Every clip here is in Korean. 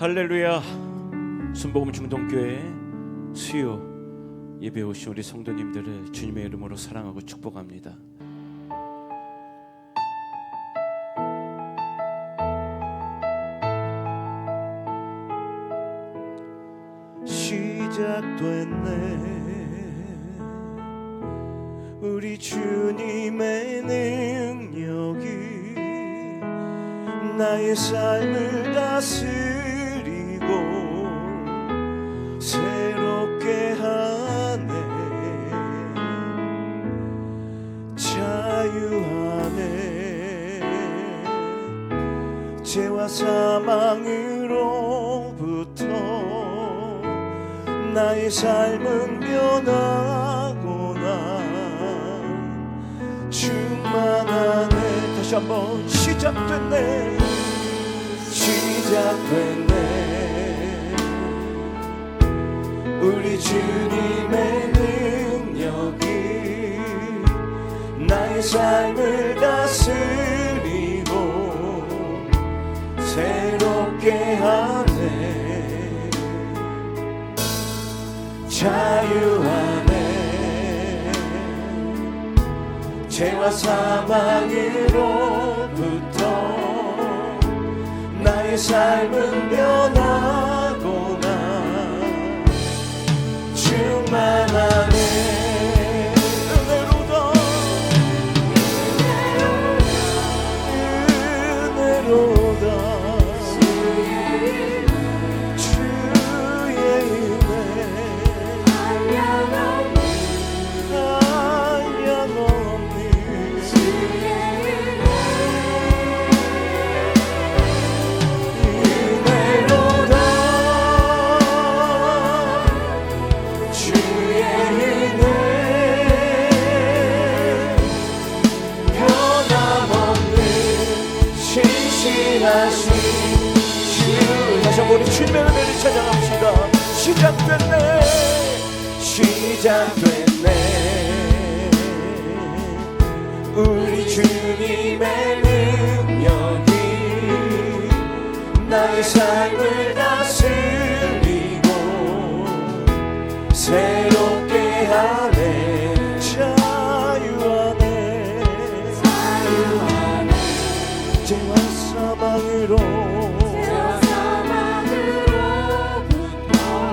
할렐루야. 순복음 중동교회 수요 예배 오신 우리 성도님들을 주님의 이름으로 사랑하고 축복합니다. 시작됐네 우리 주님의 능력이 나의 삶을 다스리고 새롭게 하네. 자유하네. 죄와 사망으로부터 나의 삶은 변하고 난 충만하네. 다시 한번 시작됐네. 시작됐네. 우리 주님의 능력이 나의 삶을 다스리고 새롭게 하네. 자유하네. 죄와 사망으로부터 나의 삶은 변하고 나 충만하네. 은혜로다. 은혜로다. 주의 은혜 한량없는 주의 은혜로다. 주의 은혜 변함없는 신실하신 주. 다시 한번 우리 주님의 은혜를 찬양합시다. 시작됐네. 시작됐네. 우리 주님의 능력이 나의 삶을 다스리고 새롭게 하네. 자유하네. 자유하네. 죄와 사망으로부터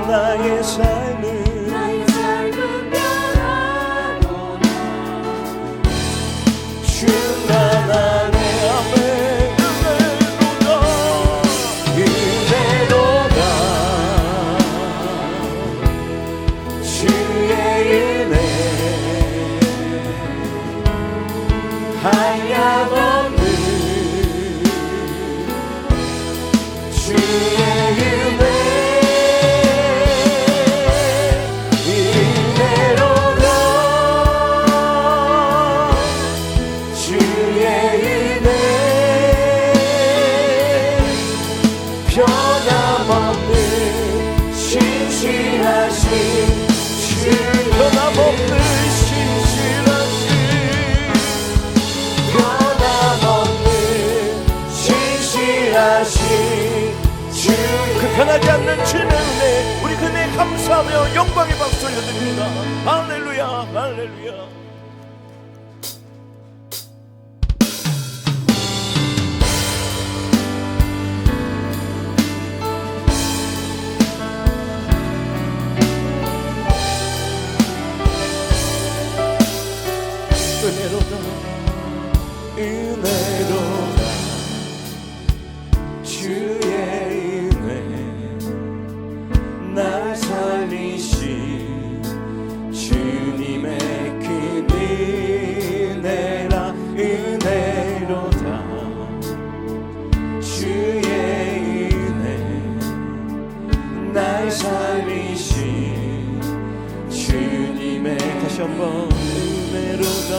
나의 삶을 충만하네. 아멘. 은혜로다. 은혜로다. 주의 은혜 한량없는 주의 은혜 은혜로다. 주의 은혜 변함없는 신실하신 주. 변함없는 신실하신 변함없는 신실하신 주. 그 변하지 않는 주님의 은혜, 우리 그 은혜에 감사하며 영광의 박수 올려드립니다. 할렐루야. 할렐루야. 은혜로다. 은혜로다. 주의 은혜 날 살리신 주님의 그 은혜라. 은혜로다. 주의 은혜 날 살리신 주님의. 다시 한번 은혜로다.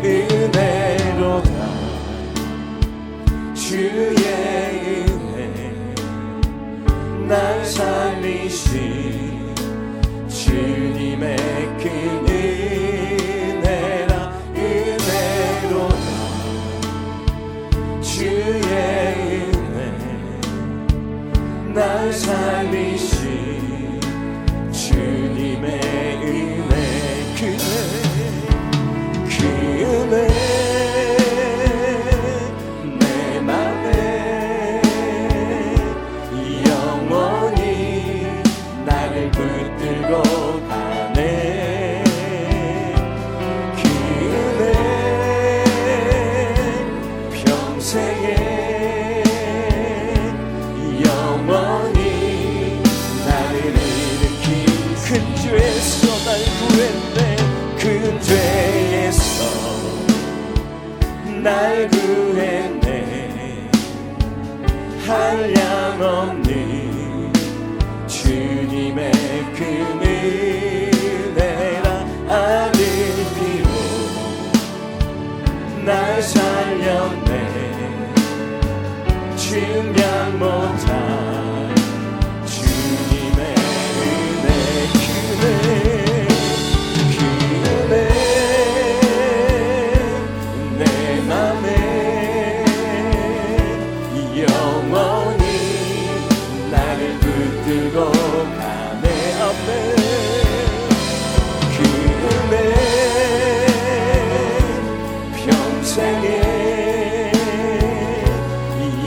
은혜로다. 주의 은혜 날 살리신 주님의 그 은혜라. 은혜로다. 주의 은혜 날 살리신 주님의 은혜, 그 은혜 내 맘에 영원히 나를 붙들고 가네. 그 은혜 평생에 영원히 나를 일으킨 큰 죄에서 날 구했네. 큰 죄에서 날 구했네. 한량없는 주님의 그 은혜라. 아들 피로 날 살렸네. 증량 못한 주님의 은혜, 그 은혜 내 맘에 영원히 나를 붙들고 가네. 아멘. 그 은혜 평생에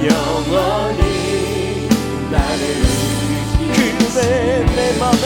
영원히 나를 그 은혜 내 맘에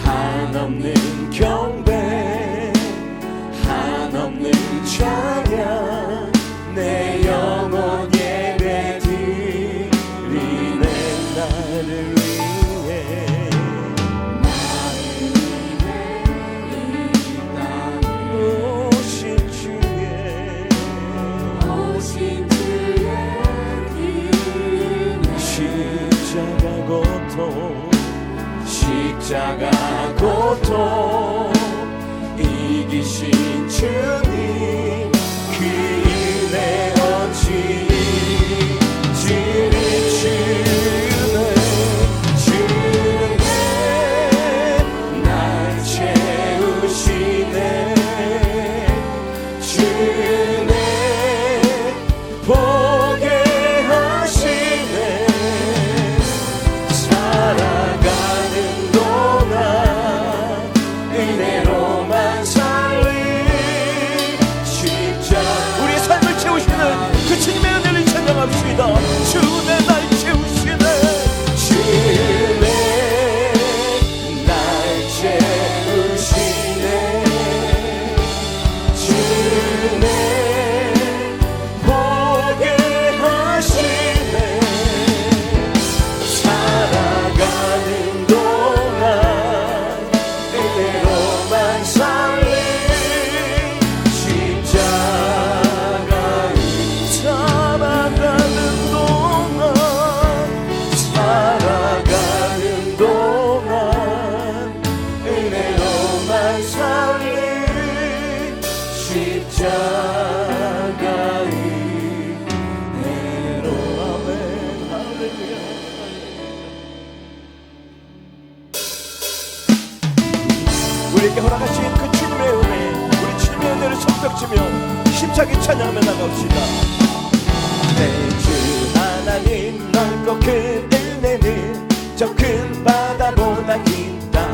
한없는 경배, 한없는 찬양, 내 영혼 예배 드리네. 나를 위해 오신 주의 십자가 고통, 십자가 고통 이기신 주님, 그 은혜 어찌 잊으리. 주네 날 채우시네. 주네 보게 하시네. 살아가는 동안 은혜로만 살리 십자가. 우리의 삶을 채우시는 그 주님의 은혜를 찬양합시다. 주내 날 채우시네. 주내 날 채우시네. 주내 보게 하시네. 살아가는 동안 은혜로만 살리 십자가. 살아가는 동안, 살아가는 동안 은혜로만 살리 십자가 은혜로. 아멘. 할렐루야. 우리에게 허락하신 그 주님의 은혜, 우리 주님의 은혜를 손뼉치며 힘차게 찬양하며 나갑시다. 내 주 하나님 넓고 큰 은혜 은혜는 저 큰 바다보다 깊다.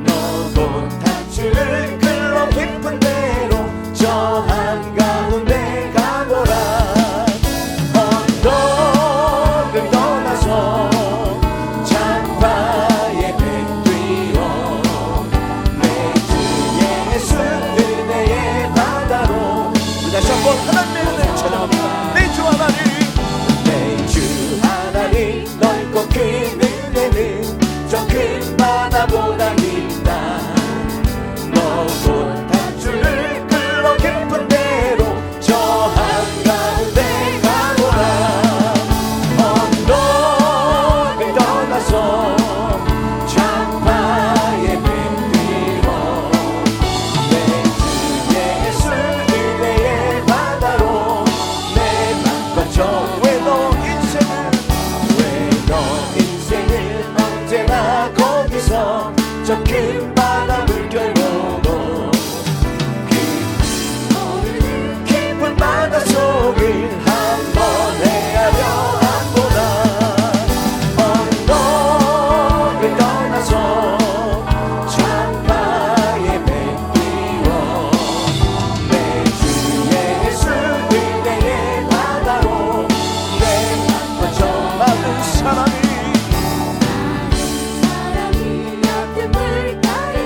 너도 탔줄 글로 깊은 데로 저 한가운데 가보라. 언덕을 떠나서 창파의 배 뛰어 내 주 예수 은혜의 바다로. 다시 한번 하나님의 은혜를 찬양합니다. 내 주 하나님, 내 주 하나님 넓고 큰 은혜는 저 큰 바다보다 깊다. 너도 탔줄 글로 깊은 데로 저 한가운데 가보라. 언덕을 떠나서 창파의 배 뛰어 내 주 예수 은혜의 바다로 내 맘과 저 외로운 인생은 언제나 거기서 저 큰 바다 물결 보고 깊은 바다 속을 한번 헤아려 한보다. 언덕을 떠나서 창파의 배 뛰어 내 주 예수 은혜의 바다로 내 맘과 저 많은 사람이 얕은 물가에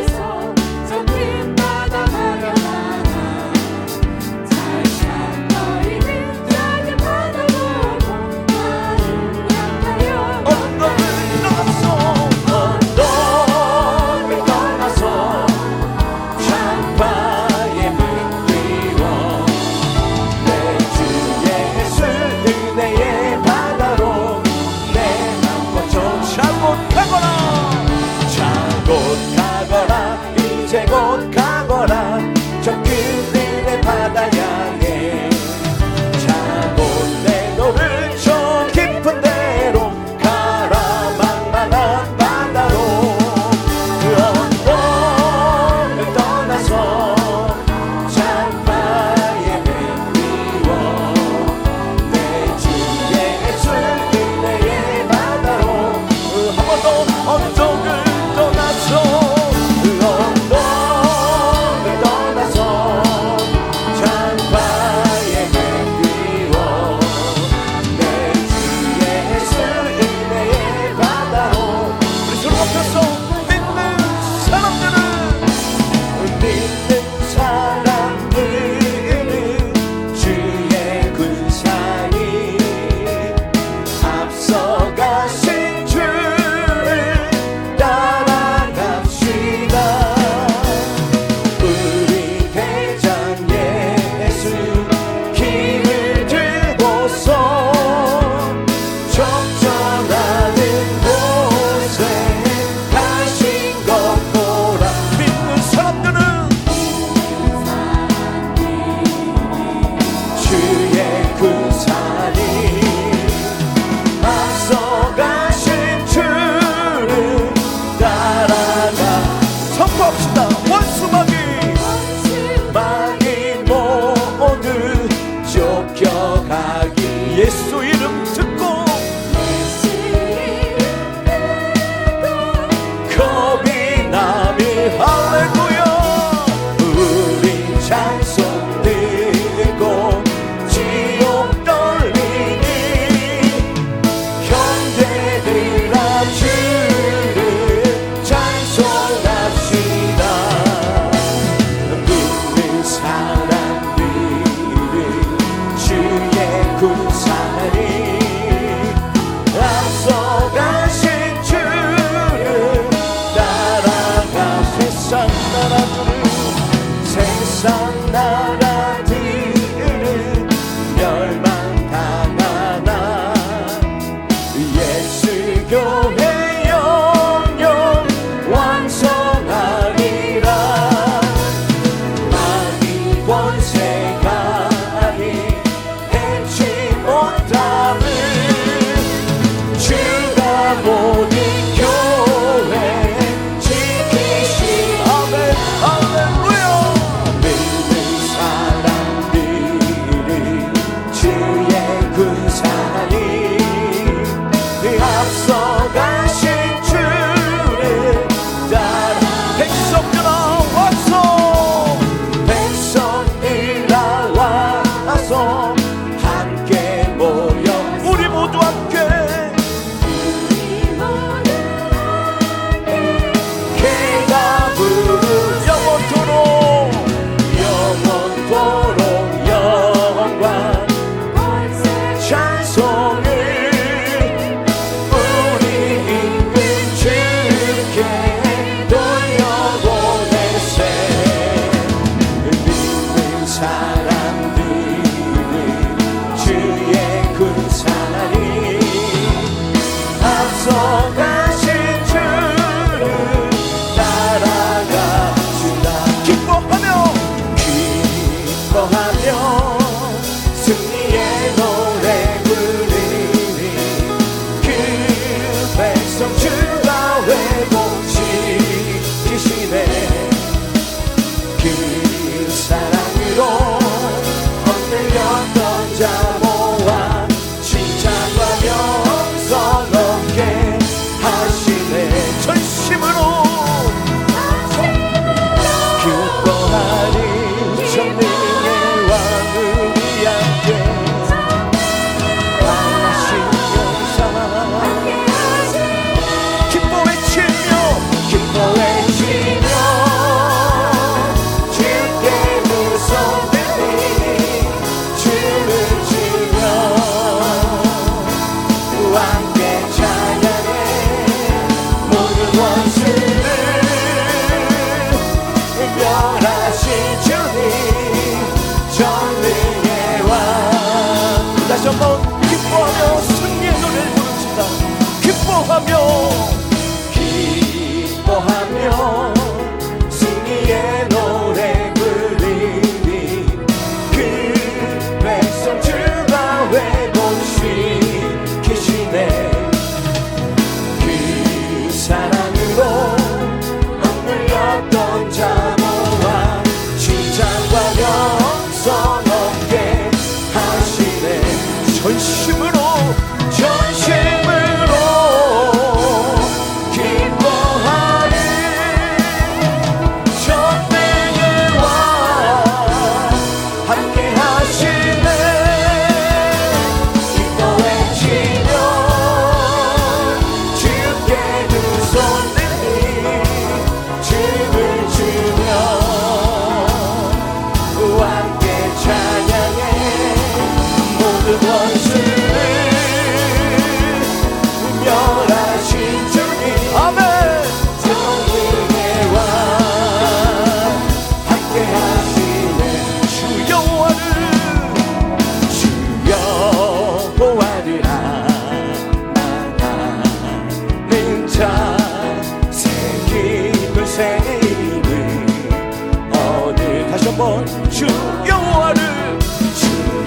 한번 주 여호와를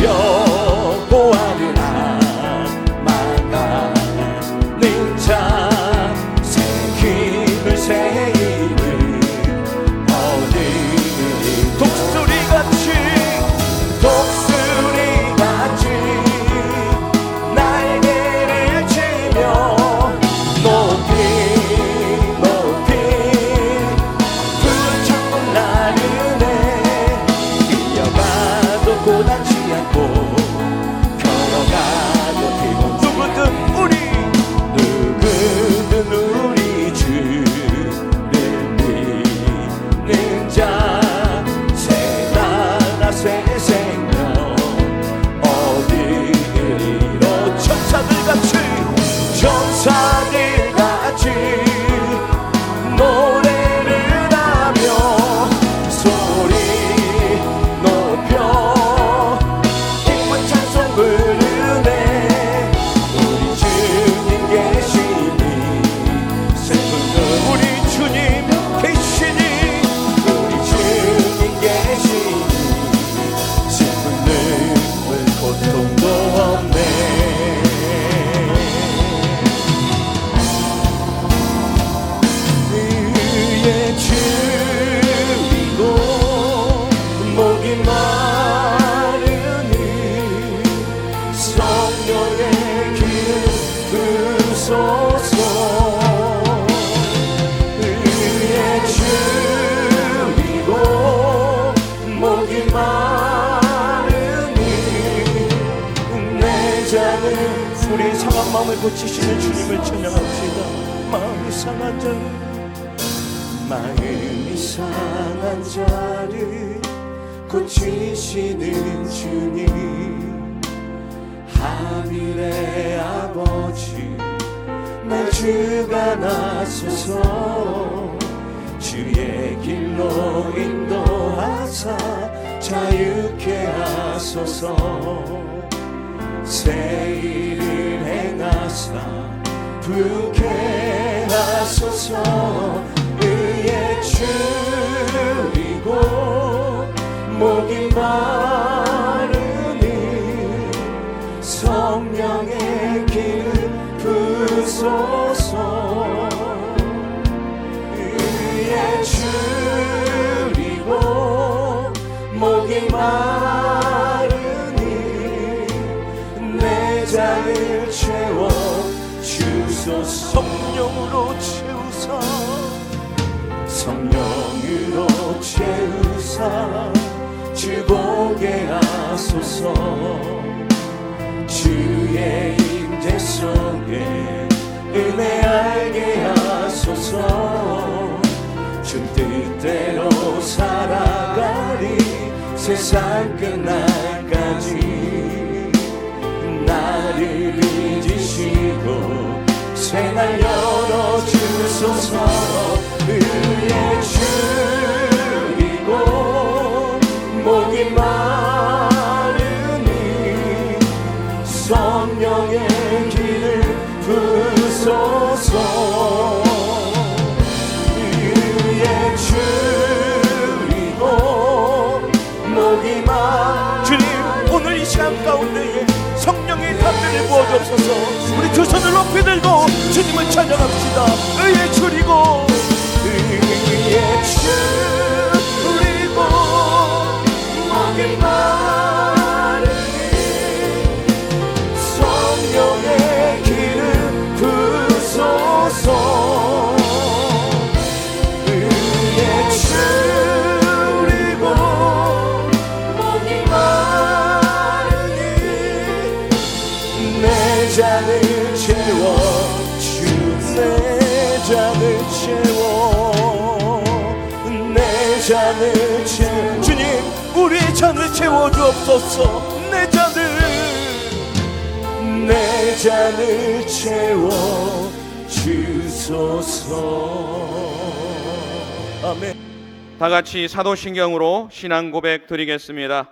여호와를 막아낸 자 새 힘을 새 힘을 얻으리 독수리같이 날개를 치며 높이 높이 불창고 나르네 뛰어가도 고단치 않고 걸어가도 피곤 누구든 우리 주를 믿는 자 새 나라 새 생명 얻으리로 천사들같이 노래를 하며 소리 높여 기쁜 찬송 부르네 우리 주님 계시니 슬픈 우리 주님 계시니 우리 주님 계시니 슬픈 눈물 고통도 없네 줄이고 목이 마르니 성령의 기름 부으소서 위에 줄이고 목이 마르니 내 잔을 우리 상한 마음을 고치시는 주님을 찬양합시다. 마음이 상한 자를 고치시는 주님 하늘의 아버지 날 주가 나서서 주의 길로 인도하사 자유케 하소서 새 일을 행하사 부게 하소서 의에 줄이고 목이 마르니 성령의 기름 부으소서 의에 줄이고 목이 마르니 내 잔을 채워 주소서 성령으로 채우사 성령으로 채우사 주보게 하소서 주의 임재 속에 은혜 알게 하소서 주 뜻대로 살아가리 세상 끝날까지 나를 빚으시고 새날 열어주소서 의에 줄이고 목이 마르니 성령의 길을 부으소서 의에 줄이고 목이 주님 오늘 이 시간 가운데에 성령의 담대를 부어주옵소서 우리 두 손을 높이 들고 주님을 찬양합시다 의에 줄이고 목이 마르니 성령의 기름 부으소서 의에 줄이고 목이 마르니 내 잔을 채워 내 잔을 채워 내 잔을 채워 주님 우리의 잔을 채워주옵소서 내 잔을 채워 주소서 아멘. 다같이 사도신경으로 신앙 고백 드리겠습니다.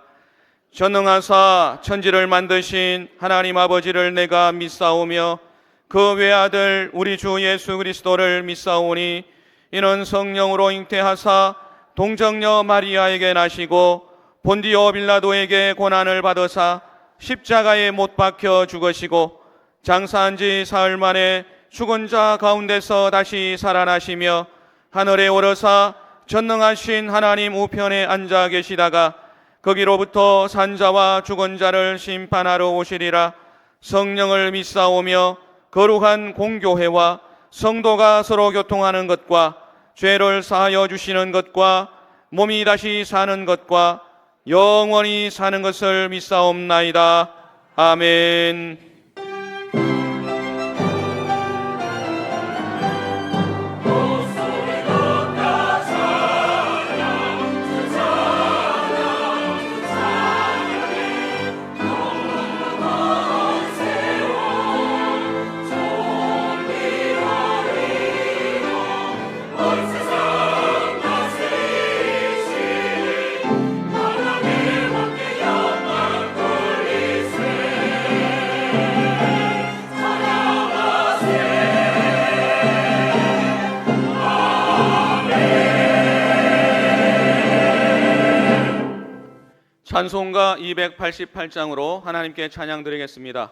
전능하사 천지를 만드신 하나님 아버지를 내가 믿사오며 그 외아들 우리 주 예수 그리스도를 믿사오니 이는 성령으로 잉태하사 동정녀 마리아에게 나시고 본디오 빌라도에게 고난을 받으사 십자가에 못 박혀 죽으시고 장사한 지 사흘 만에 죽은 자 가운데서 다시 살아나시며 하늘에 오르사 전능하신 하나님 우편에 앉아 계시다가 거기로부터 산자와 죽은 자를 심판하러 오시리라. 성령을 믿사오며 거룩한 공교회와 성도가 서로 교통하는 것과 죄를 사하여 주시는 것과 몸이 다시 사는 것과 영원히 사는 것을 믿사옵나이다. 아멘. 찬송가 288장으로 하나님께 찬양 드리겠습니다.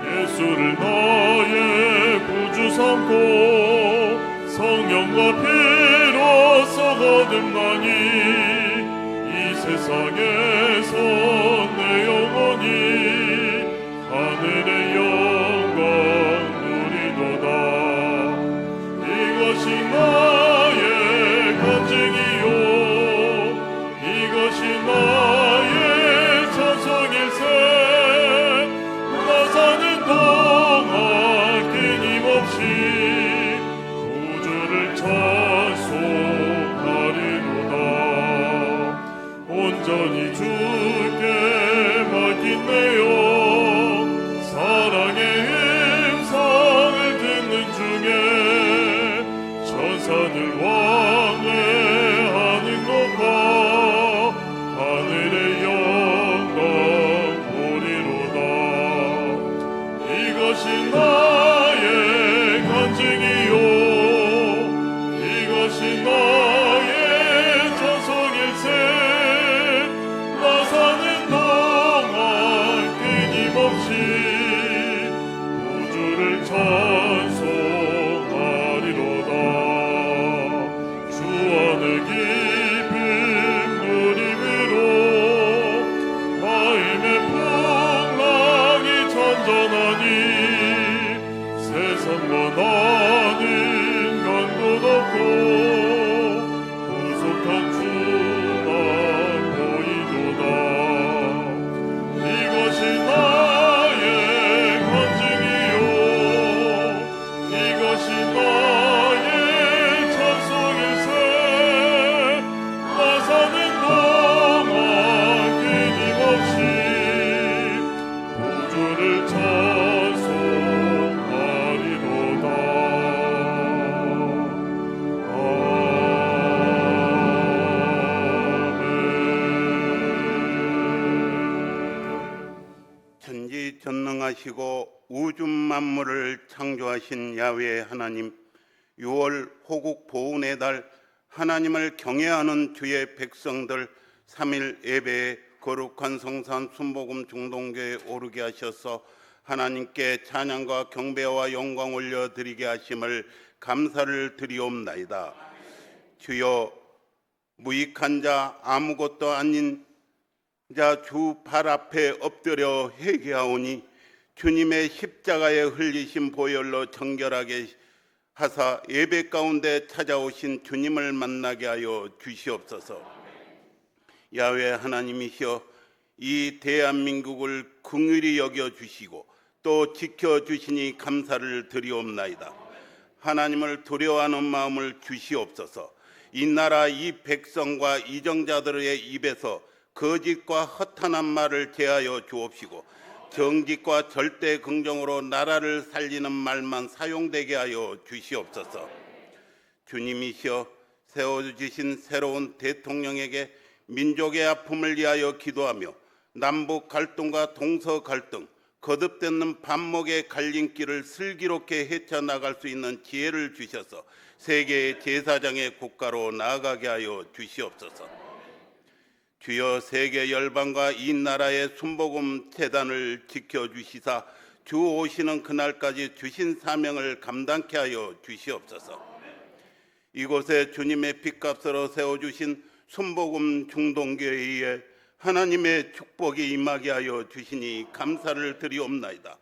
예수를 나의 구주 삼고 성령과 피로써 거듭나니 이 세상에서 내 영혼이 하늘의 영광 이것이 나의 간증이요 이것이 나의 찬송일세 나 사는 동안 끊임없이 구주를 찬송하리로다 온전히 주께 맡긴 내 영 사랑의 음성을 듣는 중에 천사들 왕래하는 것과 하늘의 영광 보리로다 이것이 나의 간증이요 이것이 나의 찬송일세 나 사는 동안 끊임없이 구주를 찬송하리로다 깊은 그림으로 마음의 풍랑이 잔잔하니 세상과 나는 간 곳 없고 구속한 주만 보이도다 이것이 나의 간증이요 이것이 나의 찬송일세 사는 동안 끊임없이 구주를 찬송하리로다 아멘. 전지전능하시고 우주 만물을 창조하신 야훼 하나님 6월 호국 보훈의 달 하나님을 경외하는 주의 백성들 3일 예배에 거룩한 성산 순복음 중동교회에 오르게 하셔서 하나님께 찬양과 경배와 영광 올려드리게 하심을 감사를 드리옵나이다. 주여 무익한 자 아무것도 아닌 자 주 발 앞에 엎드려 회개하오니 주님의 십자가에 흘리신 보혈로 정결하게 하사 예배 가운데 찾아오신 주님을 만나게 하여 주시옵소서. 야훼 하나님이시여 이 대한민국을 긍휼히 여겨주시고 또 지켜주시니 감사를 드리옵나이다. 하나님을 두려워하는 마음을 주시옵소서. 이 나라 이 백성과 이정자들의 입에서 거짓과 허탄한 말을 제하여 주옵시고 정직과 절대 긍정으로 나라를 살리는 말만 사용되게 하여 주시옵소서. 주님이시여 세워주신 새로운 대통령에게 민족의 아픔을 위하여 기도하며 남북 갈등과 동서 갈등, 거듭되는 반목의 갈림길을 슬기롭게 헤쳐나갈 수 있는 지혜를 주셔서 세계의 제사장의 국가로 나아가게 하여 주시옵소서. 주여, 세계 열방과 이 나라의 순복음 재단을 지켜주시사 주 오시는 그날까지 주신 사명을 감당케 하여 주시옵소서. 이곳에 주님의 핏값으로 세워주신 순복음 중동교회에 하나님의 축복이 임하게 하여 주시니 감사를 드리옵나이다.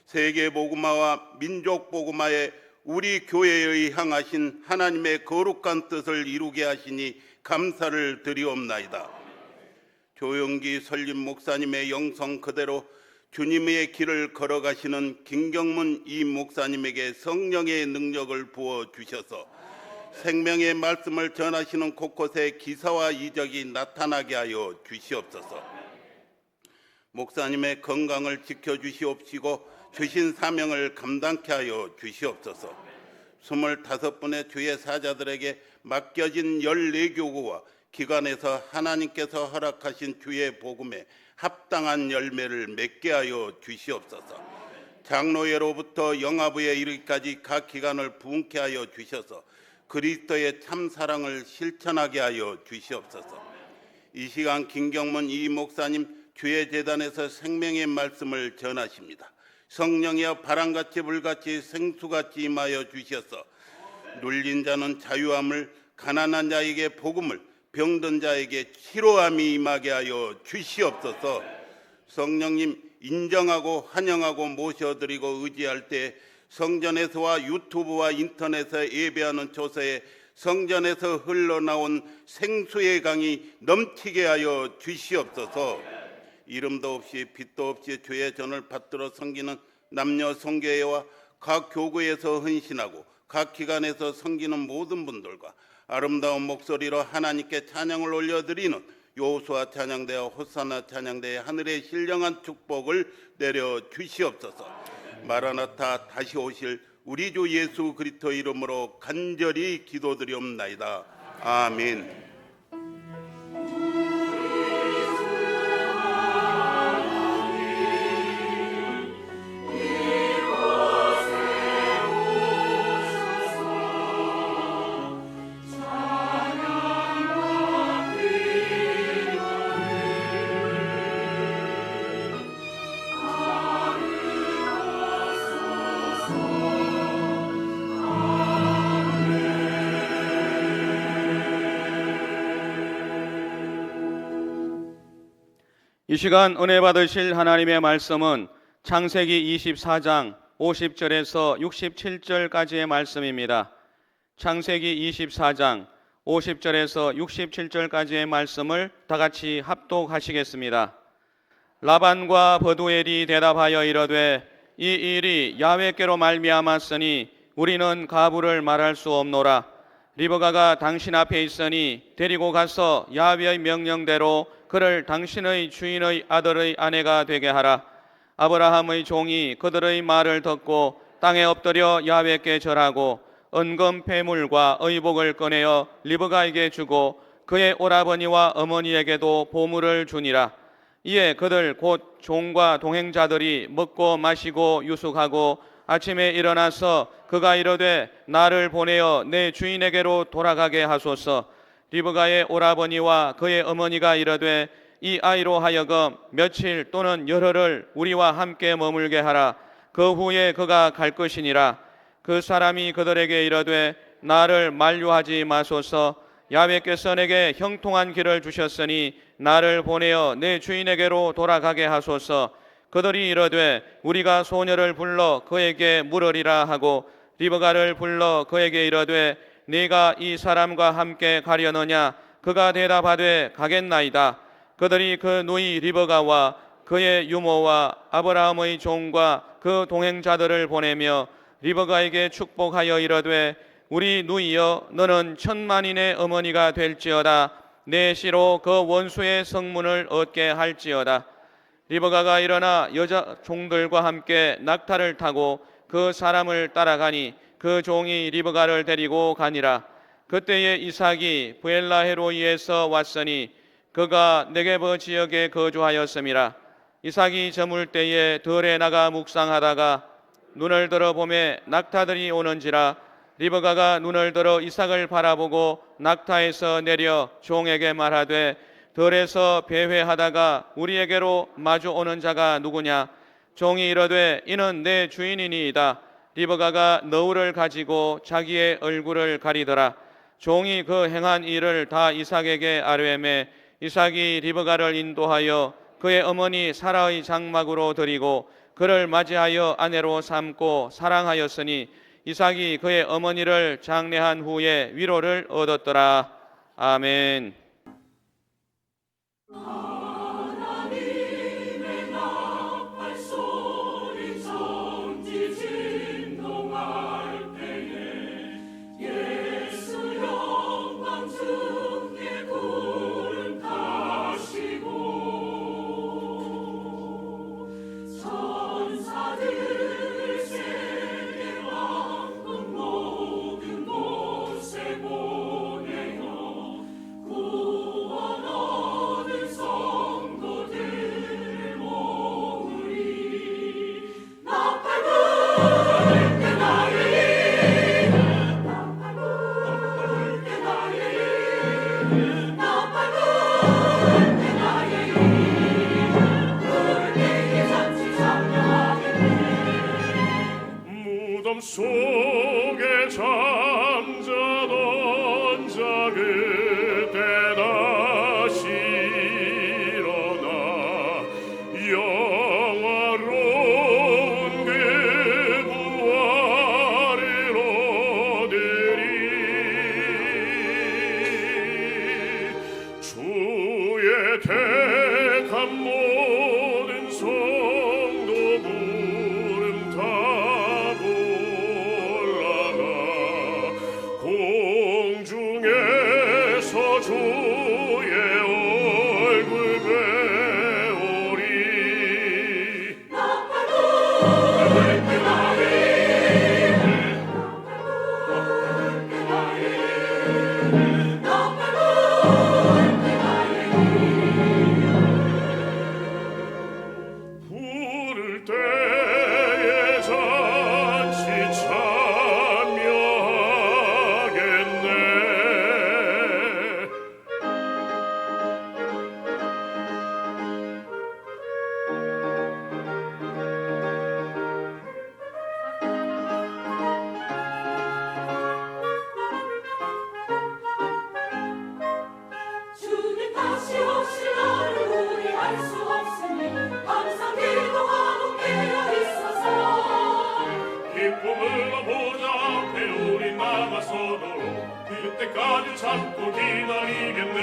세계 복음화와 민족 복음화에 우리 교회의 향하신 하나님의 거룩한 뜻을 이루게 하시니 감사를 드리옵나이다. 조영기 설립 목사님의 영성 그대로 주님의 길을 걸어가시는 김경문 이 목사님에게 성령의 능력을 부어 주셔서 생명의 말씀을 전하시는 곳곳에 기사와 이적이 나타나게 하여 주시옵소서. 목사님의 건강을 지켜주시옵시고 주신 사명을 감당케 하여 주시옵소서. 25분의 주의 사자들에게 맡겨진 14교구와 기관에서 하나님께서 허락하신 주의 복음에 합당한 열매를 맺게 하여 주시옵소서. 장로회로부터 영아부에 이르기까지 각 기관을 부흥케 하여 주셔서 그리스도의 참 사랑을 실천하게 하여 주시옵소서. 이 시간 김경문 이 목사님 주의 재단에서 생명의 말씀을 전하십니다. 성령이여 바람같이 불같이 생수같이 임하여 주셔서 눌린 자는 자유함을, 가난한 자에게 복음을, 병든 자에게 치료함이 임하게 하여 주시옵소서. 성령님 인정하고 환영하고 모셔드리고 의지할 때 성전에서와 유튜브와 인터넷에 예배하는 조서에 성전에서 흘러나온 생수의 강이 넘치게 하여 주시옵소서. 이름도 없이 빛도 없이 주의 전을 받들어 섬기는 남녀 성교회와 각 교구에서 헌신하고 각 기관에서 섬기는 모든 분들과 아름다운 목소리로 하나님께 찬양을 올려드리는 여호수아 찬양대와 호산나 찬양대의 하늘의 신령한 축복을 내려 주시옵소서. 마라나타 다시 오실 우리 주 예수 그리스도 이름으로 간절히 기도드리옵나이다. 아멘. 이 시간 은혜 받으실 하나님의 말씀은 창세기 24장 50절에서 67절까지의 말씀입니다. 창세기 24장 50절에서 67절까지의 말씀을 다 같이 합독하시겠습니다. 라반과 버두엘이 대답하여 이르되 이 일이 야훼께로 말미암았으니 우리는 가부를 말할 수 없노라. 리브가가 당신 앞에 있으니 데리고 가서 야훼의 명령대로 그를 당신의 주인의 아들의 아내가 되게 하라. 아브라함의 종이 그들의 말을 듣고 땅에 엎드려 야훼께 절하고 은금 폐물과 의복을 꺼내어 리브가에게 주고 그의 오라버니와 어머니에게도 보물을 주니라. 이에 그들 곧 종과 동행자들이 먹고 마시고 유숙하고 아침에 일어나서 그가 이르되 나를 보내어 내 주인에게로 돌아가게 하소서. 리브가의 오라버니와 그의 어머니가 이르되 이 아이로 하여금 며칠 또는 열흘을 우리와 함께 머물게 하라. 그 후에 그가 갈 것이니라. 그 사람이 그들에게 이르되 나를 만류하지 마소서. 야훼께서 내게 형통한 길을 주셨으니 나를 보내어 내 주인에게로 돌아가게 하소서. 그들이 이르되 우리가 소녀를 불러 그에게 물으리라 하고 리브가를 불러 그에게 이르되 네가 이 사람과 함께 가려느냐? 그가 대답하되 가겠나이다. 그들이 그 누이 리브가와 그의 유모와 아브라함의 종과 그 동행자들을 보내며 리브가에게 축복하여 이르되 우리 누이여 너는 천만인의 어머니가 될지어다. 내 시로 그 원수의 성문을 얻게 할지어다. 리브가가 일어나 여자 종들과 함께 낙타를 타고 그 사람을 따라가니 그 종이 리브가를 데리고 가니라. 그때에 이삭이 부엘라헤로이에서 왔으니 그가 네게브 지역에 거주하였음이라. 이삭이 저물 때에 들에 나가 묵상하다가 눈을 들어 보매 낙타들이 오는지라 리브가가 눈을 들어 이삭을 바라보고 낙타에서 내려 종에게 말하되 들에서 배회하다가 우리에게로 마주 오는 자가 누구냐? 종이 이르되 이는 내 주인이니이다. 리브가가 너울을 가지고 자기의 얼굴을 가리더라. 종이 그 행한 일을 다 이삭에게 아뢰매 이삭이 리브가를 인도하여 그의 어머니 사라의 장막으로 들이고 그를 맞이하여 아내로 삼고 사랑하였으니 이삭이 그의 어머니를 장례한 후에 위로를 얻었더라. 아멘. 무덤 속에 잠자던 자 그때 다시 일어나 영화로운 그 부활을 얻으리. 주의 택한 모든 성도 구름 타고 올라가 공중에서 주의 얼굴 배우리. 부를 때에 잔치 참여하겠네. 주님 다시 오실 날을 우리 알 수 없으니 항상 기도하고 깨어 있어서 기쁨으로 보좌 앞에 우리 나가서도 그때까지 참고 기다리겠네.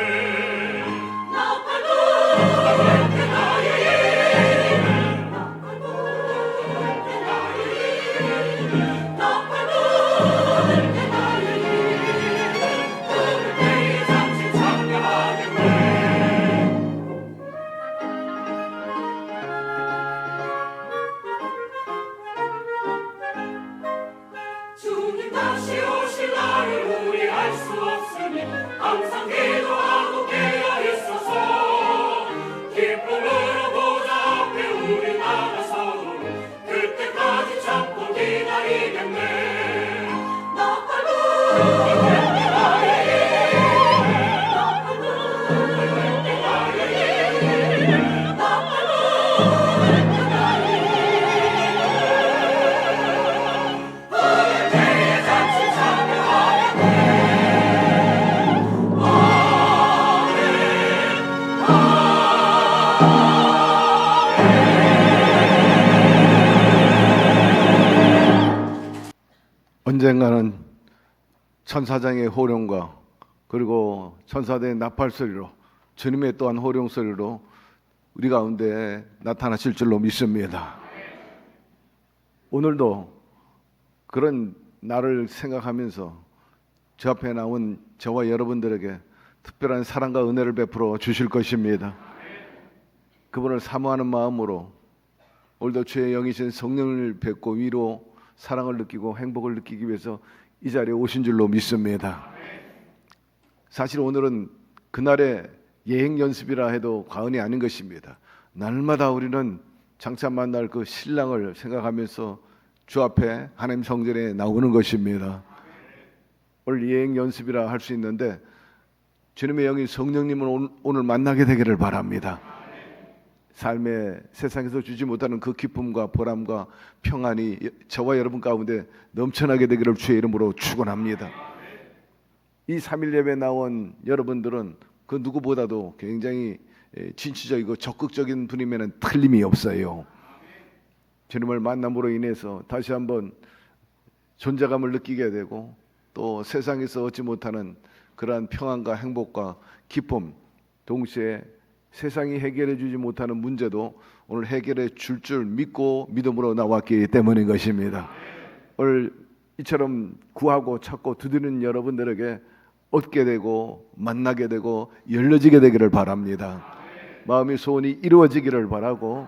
주님 다시 오실 날을 우리 알 수 없으니 항상 기도하고 깨어 있어서 기쁨으로 보좌 앞에 우리 나가서도 그때까지 참고 기다리겠네. 언젠가는 천사장의 호령과 그리고 천사들의 나팔 소리로 주님의 또한 호령 소리로 우리 가운데 나타나실 줄로 믿습니다. 오늘도 그런 날을 생각하면서 저 앞에 나온 저와 여러분들에게 특별한 사랑과 은혜를 베풀어 주실 것입니다. 그분을 사모하는 마음으로 오늘도 주의 영이신 성령을 뵙고 위로 사랑을 느끼고 행복을 느끼기 위해서 이 자리에 오신 줄로 믿습니다. 사실 오늘은 그날의 예행 연습이라 해도 과언이 아닌 것입니다. 날마다 우리는 장차 만날 그 신랑을 생각하면서 주 앞에 하나님 성전에 나오는 것입니다. 오늘 예행 연습이라 할 수 있는데 주님의 영이 성령님을 오늘 만나게 되기를 바랍니다. 삶의 세상에서 주지 못하는 그 기쁨과 보람과 평안이 저와 여러분 가운데 넘쳐나게 되기를 주의 이름으로 축원합니다. 이 3일 예배 나온 여러분들은 그 누구보다도 굉장히 진취적이고 적극적인 분이면 틀림이 없어요. 주님을 만남으로 인해서 다시 한번 존재감을 느끼게 되고 또 세상에서 얻지 못하는 그러한 평안과 행복과 기쁨, 동시에 세상이 해결해 주지 못하는 문제도 오늘 해결해 줄 믿고 믿음으로 나왔기 때문인 것입니다. 오늘 이처럼 구하고 찾고 두드리는 여러분들에게 얻게 되고 만나게 되고 열려지게 되기를 바랍니다. 마음의 소원이 이루어지기를 바라고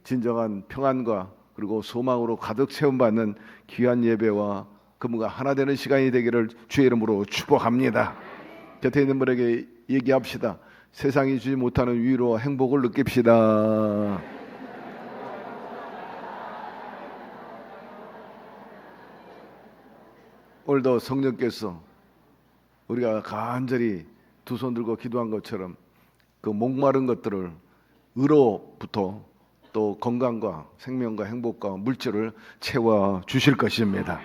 진정한 평안과 그리고 소망으로 가득 채움받는 귀한 예배와 그분과 하나 되는 시간이 되기를 주의 이름으로 축복합니다. 곁에 있는 분에게 얘기합시다. 세상이 주지 못하는 위로와 행복을 느낍시다. 오늘도 성령께서 우리가 간절히 두 손 들고 기도한 것처럼 그 목마른 것들을 의로부터 또 건강과 생명과 행복과 물질을 채워 주실 것입니다.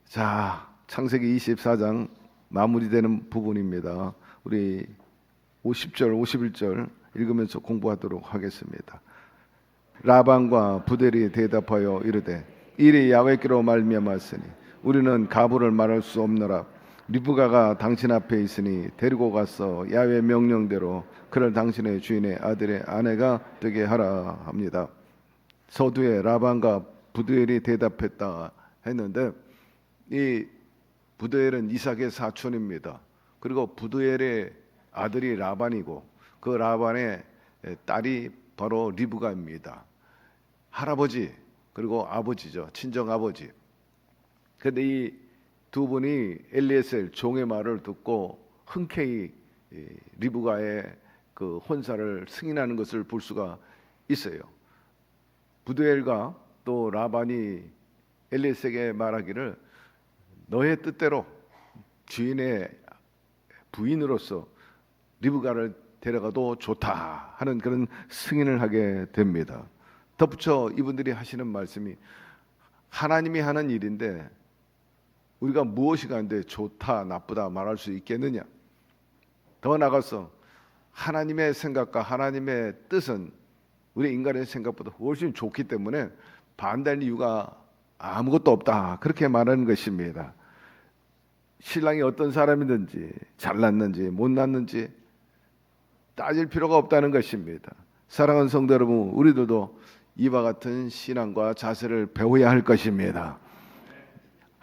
자, 창세기 24장 마무리되는 부분입니다. 우리 50절, 51절 읽으면서 공부하도록 하겠습니다. 라반과 부델이 대답하여 이르되 이리 야훼께로 말미암았으니 우리는 가부를 말할 수 없노라. 리브가가 당신 앞에 있으니 데리고 가서 야훼 명령대로 그를 당신의 주인의 아들의 아내가 되게 하라 합니다. 서두에 라반과 부두엘이 대답했다 했는데 이 부두엘은 이삭의 사촌입니다. 그리고 부두엘의 아들이 라반이고 그 라반의 딸이 바로 리브가입니다. 할아버지 그리고 아버지죠. 친정 아버지. 그런데 이 두 분이 엘리에셀 종의 말을 듣고 흔쾌히 리브가의 그 혼사를 승인하는 것을 볼 수가 있어요. 부두엘과 또 라반이 엘리에셀에게 말하기를 너의 뜻대로 주인의 부인으로서 리브가를 데려가도 좋다 하는 그런 승인을 하게 됩니다. 덧붙여 이분들이 하시는 말씀이 하나님이 하는 일인데 우리가 무엇이 가는데 좋다 나쁘다 말할 수 있겠느냐. 더 나아가서 하나님의 생각과 하나님의 뜻은 우리 인간의 생각보다 훨씬 좋기 때문에 반대할 이유가 아무것도 없다 그렇게 말하는 것입니다. 신랑이 어떤 사람이든지 잘났는지 못났는지 따질 필요가 없다는 것입니다. 사랑하는 성도 여러분, 우리들도 이와 같은 신앙과 자세를 배워야 할 것입니다.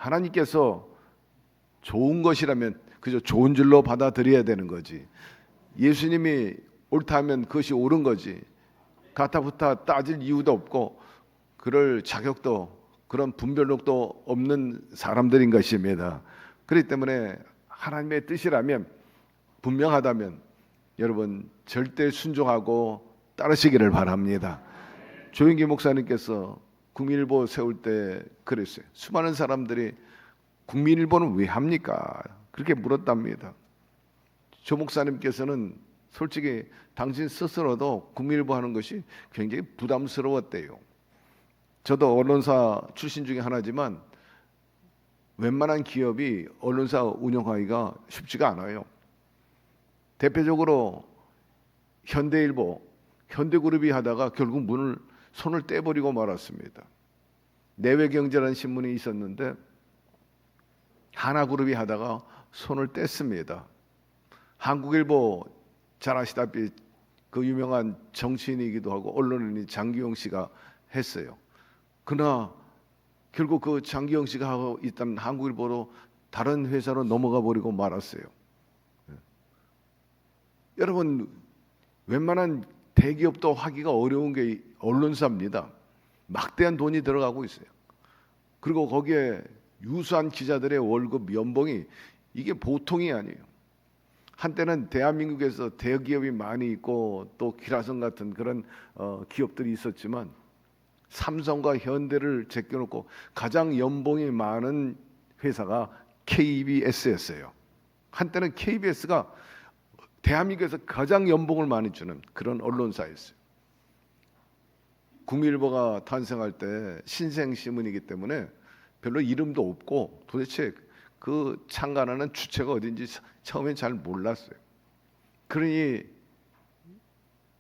하나님께서 좋은 것이라면 그저 좋은 줄로 받아들여야 되는 거지. 예수님이 옳다 하면 그것이 옳은 거지. 가타부타 따질 이유도 없고 그럴 자격도 그런 분별력도 없는 사람들인 것입니다. 그렇기 때문에 하나님의 뜻이라면 분명하다면 여러분 절대 순종하고 따르시기를 바랍니다. 조영기 목사님께서 국민일보 세울 때 그랬어요. 수많은 사람들이 국민일보는 왜 합니까? 그렇게 물었답니다. 조 목사님께서는 솔직히 당신 스스로도 국민일보 하는 것이 굉장히 부담스러웠대요. 저도 언론사 출신 중에 하나지만 웬만한 기업이 언론사 운영하기가 쉽지가 않아요. 대표적으로 현대일보, 현대그룹이 하다가 결국 손을 떼버리고 말았습니다. 내외경제라는 신문이 있었는데 하나그룹이 하다가 손을 뗐습니다. 한국일보 잘 아시다시피 그 유명한 정치인이기도 하고 언론인이 장기용 씨가 했어요. 그러나 결국 그 장기용 씨가 하고 있던 한국일보로 다른 회사로 넘어가 버리고 말았어요. 여러분 웬만한 대기업도 하기가 어려운 게 언론사입니다. 막대한 돈이 들어가고 있어요. 그리고 거기에 유수한 기자들의 월급 연봉이 이게 보통이 아니에요. 한때는 대한민국에서 대기업이 많이 있고 또 기라성 같은 그런 기업들이 있었지만 삼성과 현대를 제껴놓고 가장 연봉이 많은 회사가 KBS였어요. 한때는 KBS가 대한민국에서 가장 연봉을 많이 주는 그런 언론사였어요. 국민일보가 탄생할 때 신생신문이기 때문에 별로 이름도 없고 도대체 그 창간하는 주체가 어딘지 처음엔 잘 몰랐어요. 그러니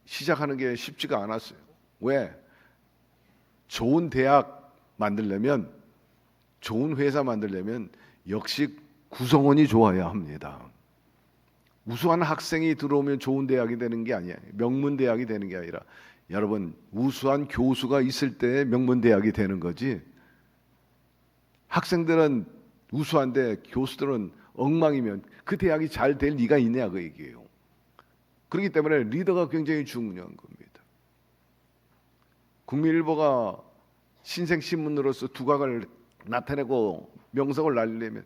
시작하는 게 쉽지가 않았어요. 왜? 좋은 대학 만들려면, 좋은 회사 만들려면 역시 구성원이 좋아야 합니다. 우수한 학생이 들어오면 좋은 대학이 되는 게 아니에요. 명문 대학이 되는 게 아니라 여러분 우수한 교수가 있을 때 명문 대학이 되는 거지. 학생들은 우수한데 교수들은 엉망이면 그 대학이 잘 될 리가 있냐 그 얘기예요. 그렇기 때문에 리더가 굉장히 중요한 겁니다. 국민일보가 신생신문으로서 두각을 나타내고 명성을 날리려면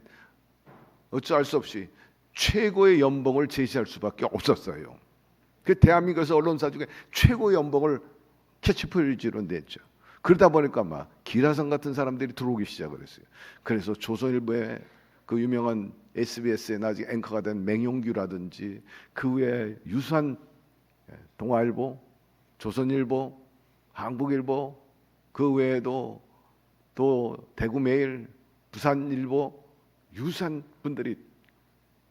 어찌할 수 없이 최고의 연봉을 제시할 수밖에 없었어요. 그 대한민국에서 언론사 중에 최고의 연봉을 캐치프레이즈로 냈죠. 그러다 보니까 막 기라성 같은 사람들이 들어오기 시작을 했어요. 그래서 조선일보의 그 유명한 SBS의 나중에 앵커가 된 맹용규라든지 그 외에 유수한 동아일보, 조선일보, 한국일보 그 외에도 또 대구매일, 부산일보 유수한 분들이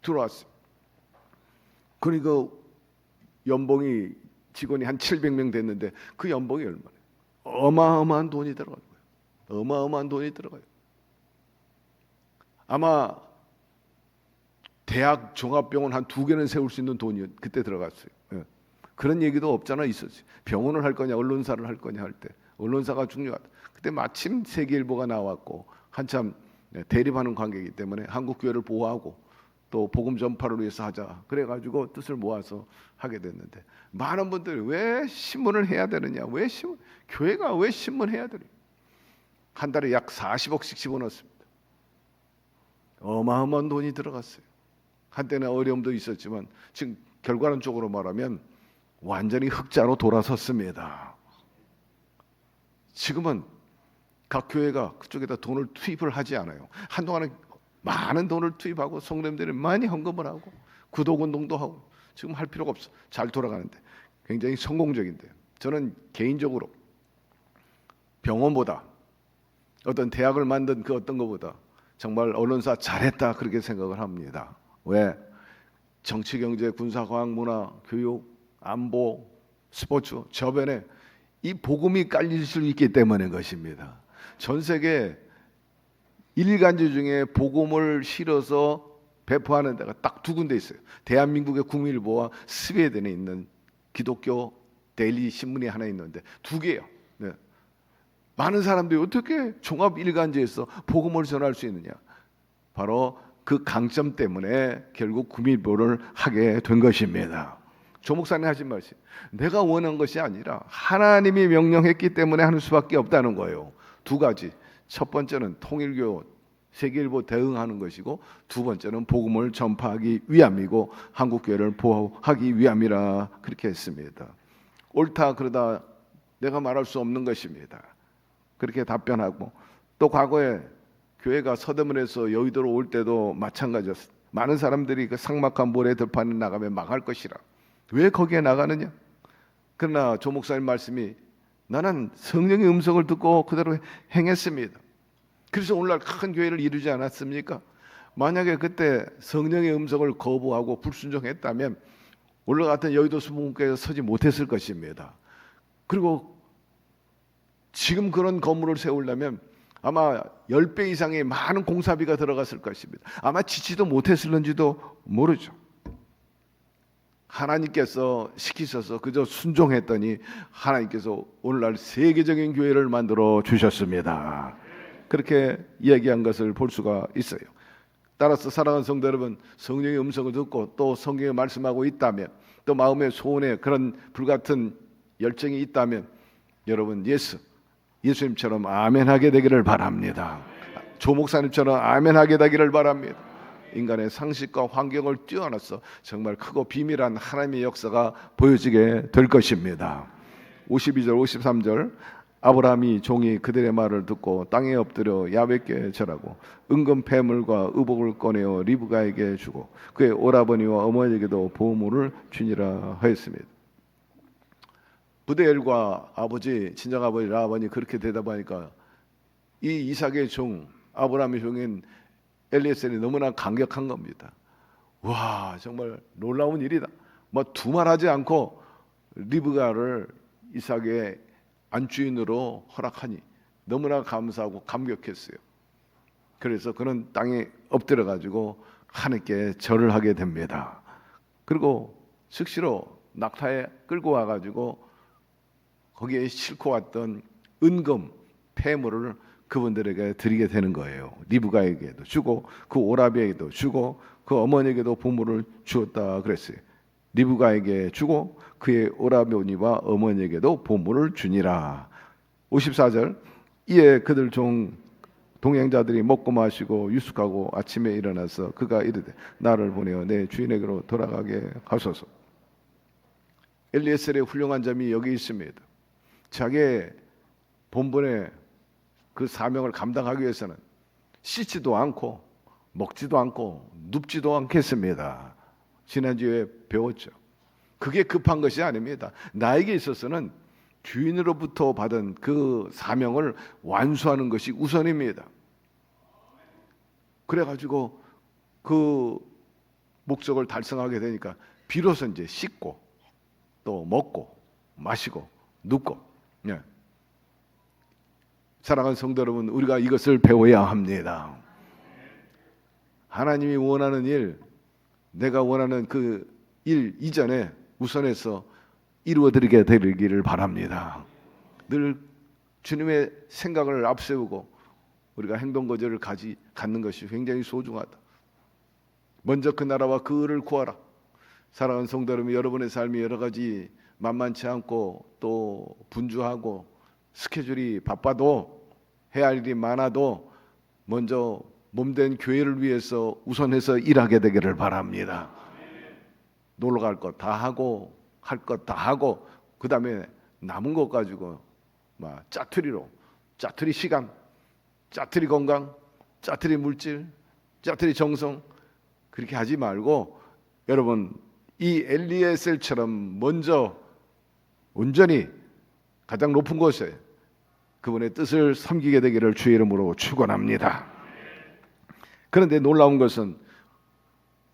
들어왔어요. 그러니까 연봉이 직원이 한 700명 됐는데 그 연봉이 얼마나? 어마어마한 돈이 들어가요. 어마어마한 돈이 들어가요. 아마 대학 종합병원 한 2개는 세울 수 있는 돈이 그때 들어갔어요. 예. 그런 얘기도 없잖아 있었지. 병원을 할 거냐 언론사를 할 거냐 할 때 언론사가 중요하다. 그때 마침 세계일보가 나왔고 한참 대립하는 관계이기 때문에 한국교회를 보호하고 또 복음 전파를 위해서 하자. 그래가지고 뜻을 모아서 하게 됐는데 많은 분들이 왜 신문을 해야 되느냐? 왜 신문? 교회가 왜 신문해야 되느냐? 한 달에 약 40억씩 집어넣습니다. 어마어마한 돈이 들어갔어요. 한때는 어려움도 있었지만 지금 결과론 쪽으로 말하면 완전히 흑자로 돌아섰습니다. 지금은 각 교회가 그쪽에다 돈을 투입을 하지 않아요. 한동안은 많은 돈을 투입하고 성도님들이 많이 헌금을 하고 구독운동도 하고 지금 할 필요가 없어. 잘 돌아가는데 굉장히 성공적인데 저는 개인적으로 병원보다 어떤 대학을 만든 그 어떤 것보다 정말 언론사 잘했다 그렇게 생각을 합니다. 왜? 정치, 경제, 군사, 과학, 문화, 교육, 안보, 스포츠 저변에 이 복음이 깔릴 수 있기 때문인 것입니다. 전 세계 일간지 중에 복음을 실어서 배포하는 데가 딱 2군데 있어요. 대한민국의 국민일보와 스웨덴에 있는 기독교 데일리 신문이 하나 있는데 2개예요. 네. 많은 사람들이 어떻게 종합 일간지에서 복음을 전할 수 있느냐? 바로 그 강점 때문에 결국 국민일보를 하게 된 것입니다. 조 목사님 하신 말씀, 내가 원한 것이 아니라 하나님이 명령했기 때문에 하는 수밖에 없다는 거예요. 2가지. 첫 번째는 통일교 세계일보 대응하는 것이고 두 번째는 복음을 전파하기 위함이고 한국교회를 보호하기 위함이라 그렇게 했습니다. 옳다 그러다 내가 말할 수 없는 것입니다. 그렇게 답변하고 또 과거에 교회가 서대문에서 여의도로 올 때도 마찬가지였어요. 많은 사람들이 그 삭막한 모래 들판에 나가면 망할 것이라. 왜 거기에 나가느냐? 그러나 조 목사님 말씀이 나는 성령의 음성을 듣고 그대로 행했습니다. 그래서 오늘날 큰 교회를 이루지 않았습니까? 만약에 그때 성령의 음성을 거부하고 불순종했다면 오늘 같은 여의도 수목교회에 서지 못했을 것입니다. 그리고 지금 그런 건물을 세우려면 아마 10배 이상의 많은 공사비가 들어갔을 것입니다. 아마 짓지도 못했을는지도 모르죠. 하나님께서 시키셔서 그저 순종했더니 하나님께서 오늘날 세계적인 교회를 만들어 주셨습니다. 그렇게 이야기한 것을 볼 수가 있어요. 따라서 사랑하는 성도 여러분, 성령의 음성을 듣고 또 성경에 말씀하고 있다면 또 마음의 소원에 그런 불같은 열정이 있다면 여러분 예수님처럼 아멘하게 되기를 바랍니다. 조 목사님처럼 아멘하게 되기를 바랍니다. 인간의 상식과 환경을 뛰어넘어서 정말 크고 비밀한 하나님의 역사가 보여지게 될 것입니다. 52절 53절 아브라함이 종이 그들의 말을 듣고 땅에 엎드려 야훼께 절하고 은금 패물과 의복을 꺼내어 리브가에게 주고 그의 오라버니와 어머니에게도 보물을 주니라 하였습니다. 부데엘과 아버지 친정아버지 라반이 그렇게 대답하니까 이 이삭의 종 아브라함의 종인 엘리에셀이 너무나 감격한 겁니다. 와, 정말 놀라운 일이다. 뭐 두말하지 않고 리브가를 이삭의 안주인으로 허락하니 너무나 감사하고 감격했어요. 그래서 그는 땅에 엎드려 가지고 하나님께 절을 하게 됩니다. 그리고 즉시로 낙타에 끌고 와 가지고 거기에 싣고 왔던 은금 폐물을 그분들에게 드리게 되는 거예요. 리브가에게도 주고 그 오라비에게도 주고 그 어머니에게도 보물을 주었다 그랬어요. 리브가에게 주고 그의 오라버니와 어머니에게도 보물을 주니라. 54절 이에 그들 종 동행자들이 먹고 마시고 유숙하고 아침에 일어나서 그가 이르되 나를 보내어 내 주인에게로 돌아가게 하소서. 엘리에셀의 훌륭한 점이 여기 있습니다. 자기의 본분의 그 사명을 감당하기 위해서는 씻지도 않고 먹지도 않고 눕지도 않겠습니다. 지난주에 배웠죠. 그게 급한 것이 아닙니다. 나에게 있어서는 주인으로부터 받은 그 사명을 완수하는 것이 우선입니다. 그래가지고 그 목적을 달성하게 되니까 비로소 이제 씻고 또 먹고 마시고 눕고. 예. 사랑하는 성도 여러분, 우리가 이것을 배워야 합니다. 하나님이 원하는 일, 내가 원하는 그 일 이전에 우선해서 이루어드리게 되기를 바랍니다. 늘 주님의 생각을 앞세우고 우리가 행동 거절을 갖는 것이 굉장히 소중하다. 먼저 그 나라와 그 의를 구하라. 사랑하는 성도 여러분, 여러분의 삶이 여러 가지 만만치 않고 또 분주하고 스케줄이 바빠도 해야 할 일이 많아도 먼저 몸된 교회를 위해서 우선해서 일하게 되기를 바랍니다. 놀러 갈 것 다 하고 할 것 다 하고 그 다음에 남은 것 가지고 막 짜투리로 짜투리 시간, 짜투리 건강, 짜투리 물질, 짜투리 정성 그렇게 하지 말고 여러분 이 엘리에셀처럼 먼저 온전히 가장 높은 곳에 그분의 뜻을 섬기게 되기를 주의 이름으로 축원합니다. 그런데 놀라운 것은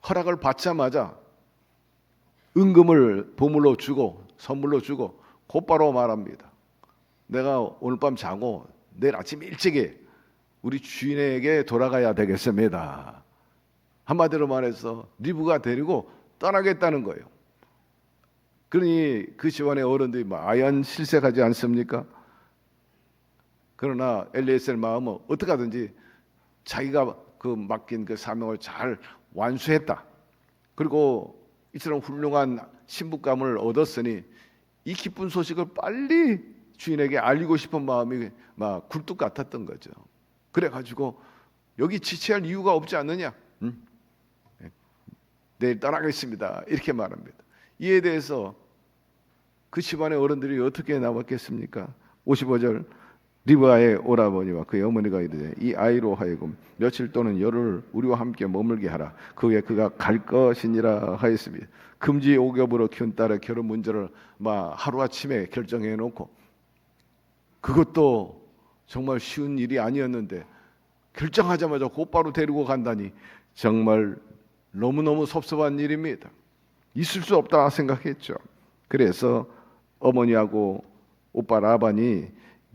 허락을 받자마자 은금을 보물로 주고 선물로 주고 곧바로 말합니다. 내가 오늘 밤 자고 내일 아침 일찍이 우리 주인에게 돌아가야 되겠습니다. 한마디로 말해서 리브가 데리고 떠나겠다는 거예요. 그러니 그 집안의 어른들이 아연 실색하지 않습니까? 그러나 엘리에셀 마음은 어떻게 하든지 자기가 그 맡긴 그 사명을 잘 완수했다. 그리고 이처럼 훌륭한 신부감을 얻었으니 이 기쁜 소식을 빨리 주인에게 알리고 싶은 마음이 막 굴뚝 같았던 거죠. 그래가지고 여기 지체할 이유가 없지 않느냐? 내일 떠나겠습니다. 이렇게 말합니다. 이에 대해서 그 집안의 어른들이 어떻게 나왔겠습니까? 55절 리브아의 오라버니와 그의 어머니가 이르되 이 아이로 하여금 며칠 또는 열흘 우리와 함께 머물게 하라. 그 후에 그가 갈 것이니라 하였습니다. 금지 오겹으로 키운 딸의 결혼 문제를 막 하루아침에 결정해 놓고 그것도 정말 쉬운 일이 아니었는데 결정하자마자 곧바로 데리고 간다니 정말 너무너무 섭섭한 일입니다. 있을 수 없다 생각했죠. 그래서 어머니하고 오빠 라반이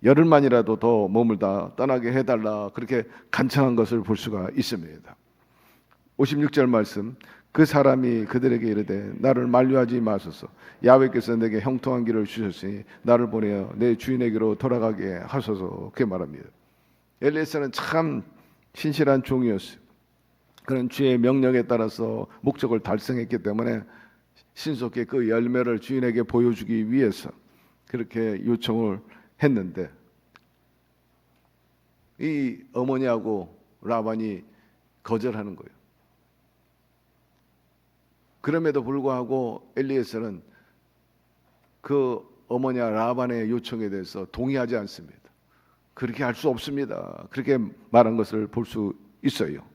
열흘만이라도 더 머물다 떠나게 해달라 그렇게 간청한 것을 볼 수가 있습니다. 56절 말씀 그 사람이 그들에게 이르되 나를 만류하지 마소서 야훼께서 내게 형통한 길을 주셨으니 나를 보내어 내 주인에게로 돌아가게 하소서 그렇게 말합니다. 엘리에셀은 참 신실한 종이었어요. 그는 주의 명령에 따라서 목적을 달성했기 때문에 신속히 그 열매를 주인에게 보여주기 위해서 그렇게 요청을 했는데 이 어머니하고 라반이 거절하는 거예요. 그럼에도 불구하고 엘리에셀은 그 어머니 라반의 요청에 대해서 동의하지 않습니다. 그렇게 할 수 없습니다. 그렇게 말한 것을 볼 수 있어요.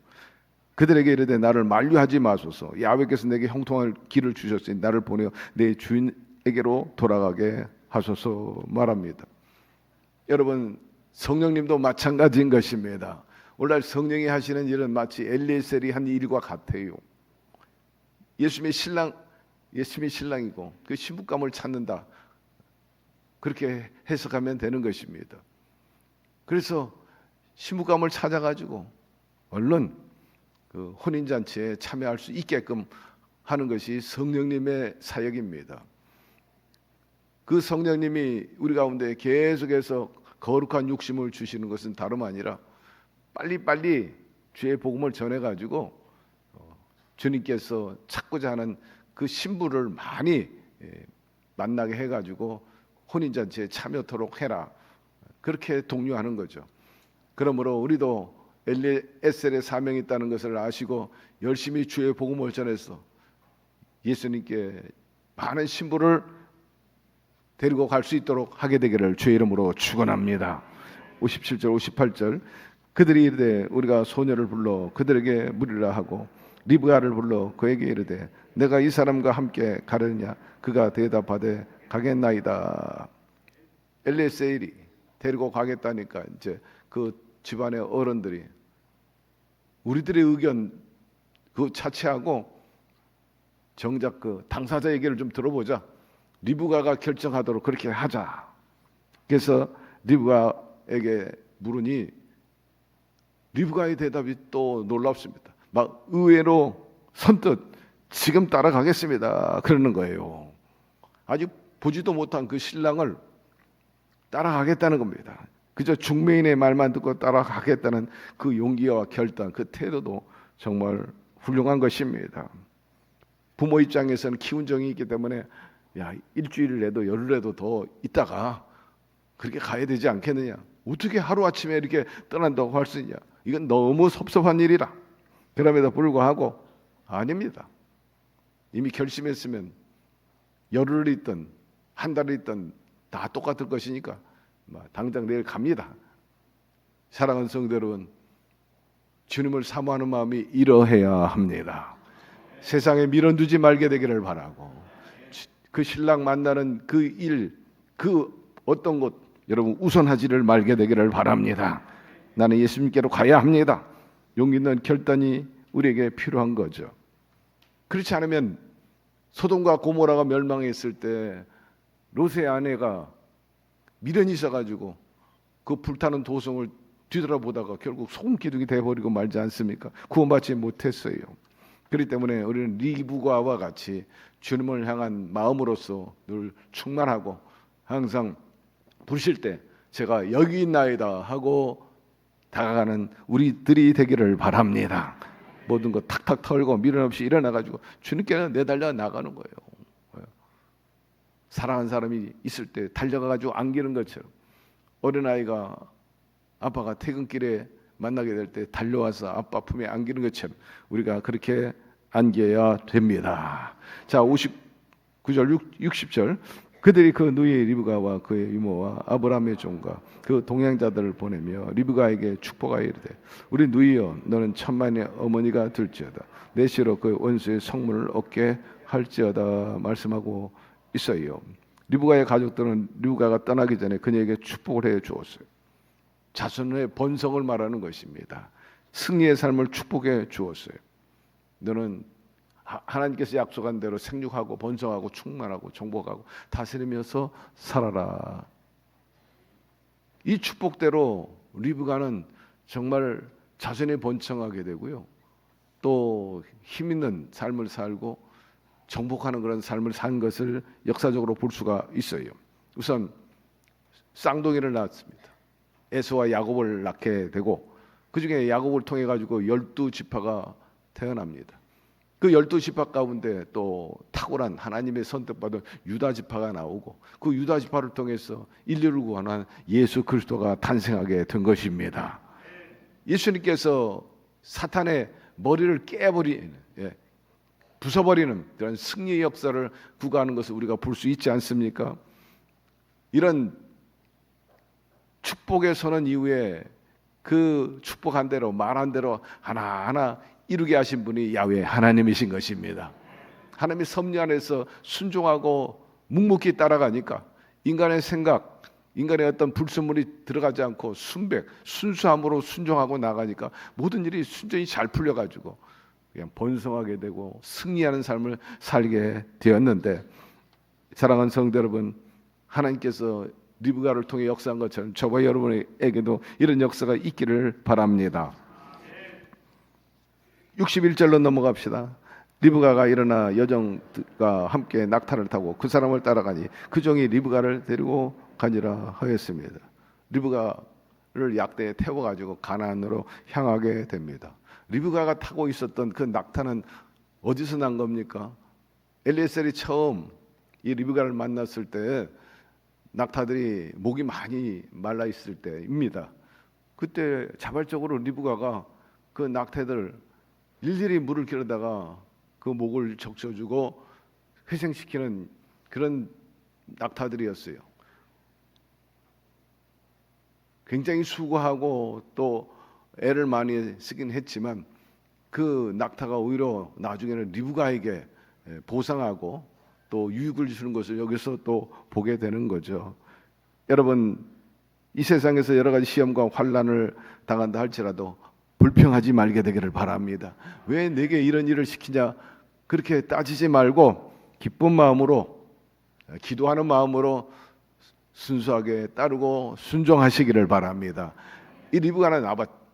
그들에게 이르되 나를 만류하지 마소서. 야훼께서 내게 형통할 길을 주셨으니 나를 보내어 내 주인에게로 돌아가게 하소서 말합니다. 여러분, 성령님도 마찬가지인 것입니다. 오늘날 성령이 하시는 일은 마치 엘리에셀이 한 일과 같아요. 예수님의 신랑이고 그 신부감을 찾는다, 그렇게 해석하면 되는 것입니다. 그래서 신부감을 찾아가지고 얼른 그 혼인잔치에 참여할 수 있게끔 하는 것이 성령님의 사역입니다. 그 성령님이 우리 가운데 계속해서 거룩한 육심을 주시는 것은 다름 아니라 빨리빨리 주의 복음을 전해가지고 주님께서 찾고자 하는 그 신부를 많이 만나게 해가지고 혼인잔치에 참여토록 해라, 그렇게 독려하는 거죠. 그러므로 우리도 엘리에셀의 사명이 있다는 것을 아시고 열심히 주의 복음을 전해서 예수님께 많은 신부를 데리고 갈 수 있도록 하게 되기를 주의 이름으로 축원합니다. 57절 58절 그들이 이르되 우리가 소녀를 불러 그들에게 물으라 하고 리브가를 불러 그에게 이르되 내가 이 사람과 함께 가려느냐. 그가 대답하되 가겠나이다. 엘리에셀이 데리고 가겠다니까 이제 그 집안의 어른들이 우리들의 의견 그 자체하고 정작 그 당사자 얘기를 좀 들어보자. 리브가가 결정하도록 그렇게 하자. 그래서 리브가에게 물으니 리브가의 대답이 또 놀랍습니다. 막 의외로 선뜻 지금 따라가겠습니다 그러는 거예요. 아직 보지도 못한 그 신랑을 따라가겠다는 겁니다. 그저 중매인의 말만 듣고 따라가겠다는 그 용기와 결단, 그 태도도 정말 훌륭한 것입니다. 부모 입장에서는 키운 정이 있기 때문에 야, 일주일이라도 열흘이라도 더 있다가 그렇게 가야 되지 않겠느냐. 어떻게 하루아침에 이렇게 떠난다고 할 수 있냐. 이건 너무 섭섭한 일이라. 그럼에도 불구하고 아닙니다. 이미 결심했으면 열흘 있든 한 달이 있든 다 똑같을 것이니까 당장 내일 갑니다. 사랑하는 성도 여러분, 주님을 사모하는 마음이 이러해야 합니다. 세상에 밀어두지 말게 되기를 바라고, 그 신랑 만나는 그 일, 그 어떤 것 여러분 우선하지를 말게 되기를 바랍니다. 나는 예수님께로 가야 합니다. 용기 있는 결단이 우리에게 필요한 거죠. 그렇지 않으면 소돔과 고모라가 멸망했을 때 롯의 아내가 미련이 있어가지고 그 불타는 도성을 뒤돌아보다가 결국 소금 기둥이 돼버리고 말지 않습니까? 구원받지 못했어요. 그렇기 때문에 우리는 리브가와 같이 주님을 향한 마음으로서 늘 충만하고 항상 부르실 때 제가 여기 있나이다 하고 다가가는 우리들이 되기를 바랍니다. 모든 거 탁탁 털고 미련 없이 일어나가지고 주님께 내달려 나가는 거예요. 사랑하는 사람이 있을 때 달려가가지고 안기는 것처럼, 어린아이가 아빠가 퇴근길에 만나게 될 때 달려와서 아빠 품에 안기는 것처럼 우리가 그렇게 안겨야 됩니다. 자, 59절 60절 그들이 그 누이의 리브가와 그의 이모와 아브라함의 종과 그 동행자들을 보내며 리브가에게 축복하여 이르되 우리 누이여 너는 천만의 어머니가 될지어다. 내 시로 그 원수의 성문을 얻게 할지어다 말씀하고 있어요. 리브가의 가족들은 리브가가 떠나기 전에 그녀에게 축복을 해 주었어요. 자손의 번성을 말하는 것입니다. 승리의 삶을 축복해 주었어요. 너는 하나님께서 약속한 대로 생육하고 번성하고 충만하고 정복하고 다스리면서 살아라. 이 축복대로 리브가는 정말 자손이 번성하게 되고요. 또 힘있는 삶을 살고 정복하는 그런 삶을 산 것을 역사적으로 볼 수가 있어요. 우선 쌍둥이를 낳았습니다. 에서와 야곱을 낳게 되고 그중에 야곱을 통해 가지고 12지파가 태어납니다. 그 12지파 가운데 또 탁월한 하나님의 선택받은 유다지파가 나오고 그 유다지파를 통해서 인류를 구원한 예수 그리스도가 탄생하게 된 것입니다. 예수님께서 사탄의 머리를 깨버린 부숴버리는 그런 승리의 역사를 구가하는 것을 우리가 볼 수 있지 않습니까? 이런 축복의 선언 이후에 그 축복한 대로 말한 대로 하나하나 이루게 하신 분이 야훼 하나님이신 것입니다. 하나님의 섭리 안에서 순종하고 묵묵히 따라가니까 인간의 생각, 인간의 어떤 불순물이 들어가지 않고 순수함으로 순종하고 나가니까 모든 일이 순전히 잘 풀려가지고 그냥 번성하게 되고 승리하는 삶을 살게 되었는데, 사랑하는 성도 여러분, 하나님께서 리브가를 통해 역사한 것처럼 저와 여러분에게도 이런 역사가 있기를 바랍니다. 61절로 넘어갑시다. 리브가가 일어나 여종과 함께 낙타를 타고 그 사람을 따라가니 그 종이 리브가를 데리고 가니라 하였습니다. 리브가를 약대에 태워가지고 가나안으로 향하게 됩니다. 리브가가 타고 있었던 그 낙타는 어디서 난 겁니까? 엘리에셀이 처음 이 리브가를 만났을 때 낙타들이 목이 많이 말라 있을 때입니다. 그때 자발적으로 리브가가 그 낙타들 일일이 물을 기르다가 그 목을 적셔주고 회생시키는 그런 낙타들이었어요. 굉장히 수고하고 또 애를 많이 쓰긴 했지만 그 낙타가 오히려 나중에는 리브가에게 보상하고 또 유익을 주는 것을 여기서 또 보게 되는 거죠. 여러분, 이 세상에서 여러 가지 시험과 환난을 당한다 할지라도 불평하지 말게 되기를 바랍니다. 왜 내게 이런 일을 시키냐 그렇게 따지지 말고 기쁜 마음으로, 기도하는 마음으로 순수하게 따르고 순종하시기를 바랍니다. 이 리브가는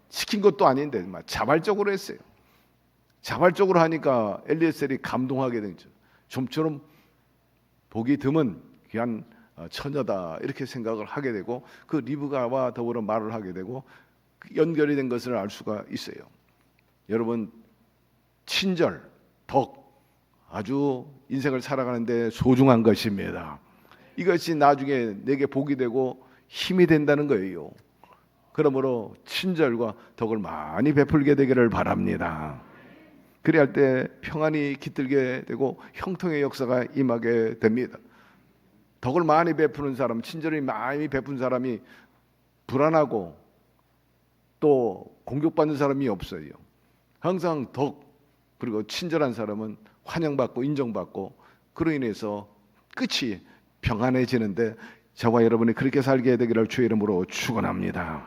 시킨 것도 아닌데 자발적으로 했어요. 자발적으로 하니까 엘리에셀이 감동하게 되죠. 좀처럼 보기 드문 귀한 처녀다 이렇게 생각을 하게 되고 그 리브가와 더불어 말을 하게 되고 연결이 된 것을 알 수가 있어요. 여러분, 친절, 덕 아주 인생을 살아가는데 소중한 것입니다. 이것이 나중에 내게 복이 되고 힘이 된다는 거예요. 그러므로 친절과 덕을 많이 베풀게 되기를 바랍니다. 그래야 할 때 평안이 깃들게 되고 형통의 역사가 임하게 됩니다. 덕을 많이 베푸는 사람, 친절을 많이 베푼 사람이 불안하고 또 공격받는 사람이 없어요. 항상 덕 그리고 친절한 사람은 환영받고 인정받고 그로 인해서 끝이 평안해지는데 저와 여러분이 그렇게 살게 되기를 주의 이름으로 축원합니다.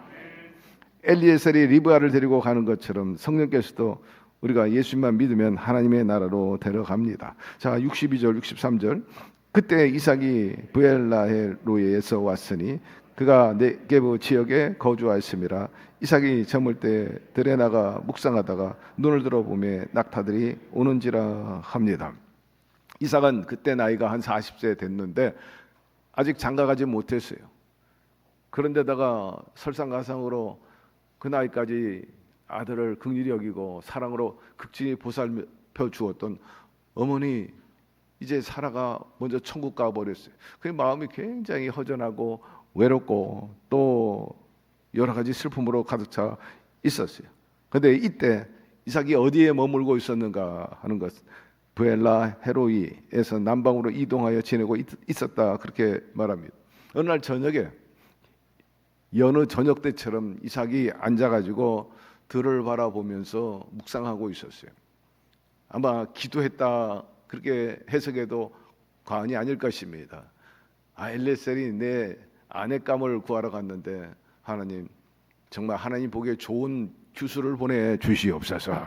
엘리에셀이 리브가를 데리고 가는 것처럼 성령께서도 우리가 예수님만 믿으면 하나님의 나라로 데려갑니다. 자, 62절 63절 그때 이삭이 브엘라헤로에서 왔으니 그가 네게브 지역에 거주하였음이라. 이삭이 저물 때 들에 나가 묵상하다가 눈을 들어보매 낙타들이 오는지라 합니다. 이삭은 그때 나이가 한 40세 됐는데 아직 장가가지 못했어요. 그런데다가 설상가상으로 그 나이까지 아들을 긍휼히 여기고 사랑으로 극진히 보살펴 주었던 어머니 이제 사라가 먼저 천국 가버렸어요. 그 마음이 굉장히 허전하고 외롭고 또 여러 가지 슬픔으로 가득 차 있었어요. 그런데 이때 이삭이 어디에 머물고 있었는가 하는 것, 브엘라 헤로이에서 남방으로 이동하여 지내고 있었다 그렇게 말합니다. 어느 날 저녁에 여느 저녁 때처럼 이삭이 앉아가지고 들을 바라보면서 묵상하고 있었어요. 아마 기도했다 그렇게 해석해도 과언이 아닐 것입니다. 엘리에셀이 내 아내감을 구하러 갔는데 하나님 정말 하나님 보기에 좋은 규수를 보내 주시옵소서.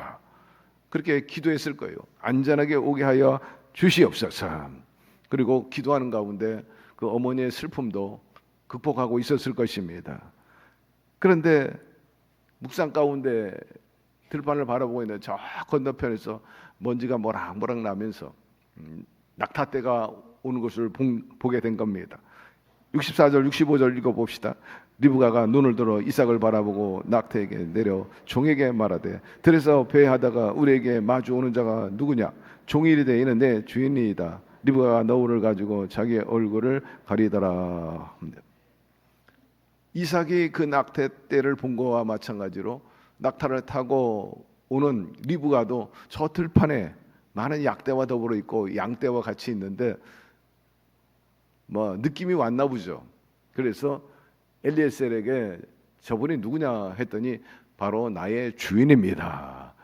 그렇게 기도했을 거예요. 안전하게 오게 하여 주시옵소서. 그리고 기도하는 가운데 그 어머니의 슬픔도 극복하고 있었을 것입니다. 그런데 묵상 가운데 들판을 바라보고 있는 저 건너편에서 먼지가 모락모락 나면서 낙타떼가 오는 것을 보게 된 겁니다. 64절 65절 읽어봅시다. 리브가가 눈을 들어 이삭을 바라보고 낙타에게 내려 종에게 말하되 들에서 배하다가 우리에게 마주오는 자가 누구냐? 종이 이르되 이는 내 주인이다. 리브가가 너울을 가지고 자기의 얼굴을 가리더라. 이삭이 그 낙타떼를 본 거와 마찬가지로 낙타를 타고 오는 리브가도 저 들판에 많은 약대와 더불어 있고 양떼와 같이 있는데 뭐 느낌이 왔나 보죠. 그래서 엘리에셀에게 저분이 누구냐 했더니 바로 나의 주인입니다.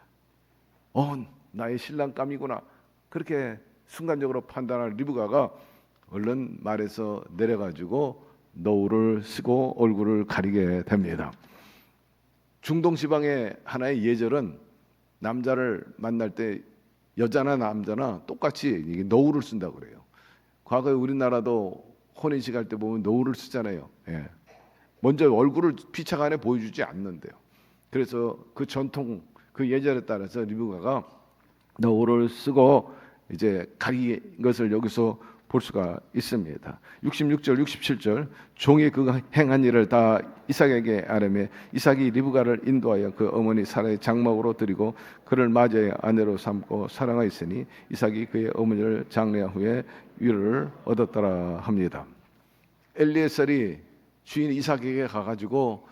나의 신랑감이구나. 그렇게 순간적으로 판단한 리브가가 얼른 말에서 내려가지고 노울을 쓰고 얼굴을 가리게 됩니다. 중동 지방의 하나의 예절은 남자를 만날 때 여자나 남자나 똑같이 노울을 쓴다고 그래요. 과거에 우리나라도 혼인식 할 때 보면 노울을 쓰잖아요. 예. 먼저 얼굴을 피차가 안에 보여주지 않는데요. 그래서 그 전통 그 예절에 따라서 리브가가 노울을 쓰고 이제 가린 것을 여기서 볼 수가 있습니다. 66절, 67절 종이 그 행한 일을 다 이삭에게 아뢰매 이삭이 리브가를 인도하여 그 어머니 사라의 장막으로 드리고 그를 맞이하여 아내로 삼고 사랑하였으니 이삭이 그의 어머니를 장례한 후에 위로를 얻었더라 합니다. 엘리에셀이 주인 이삭에게 가가지고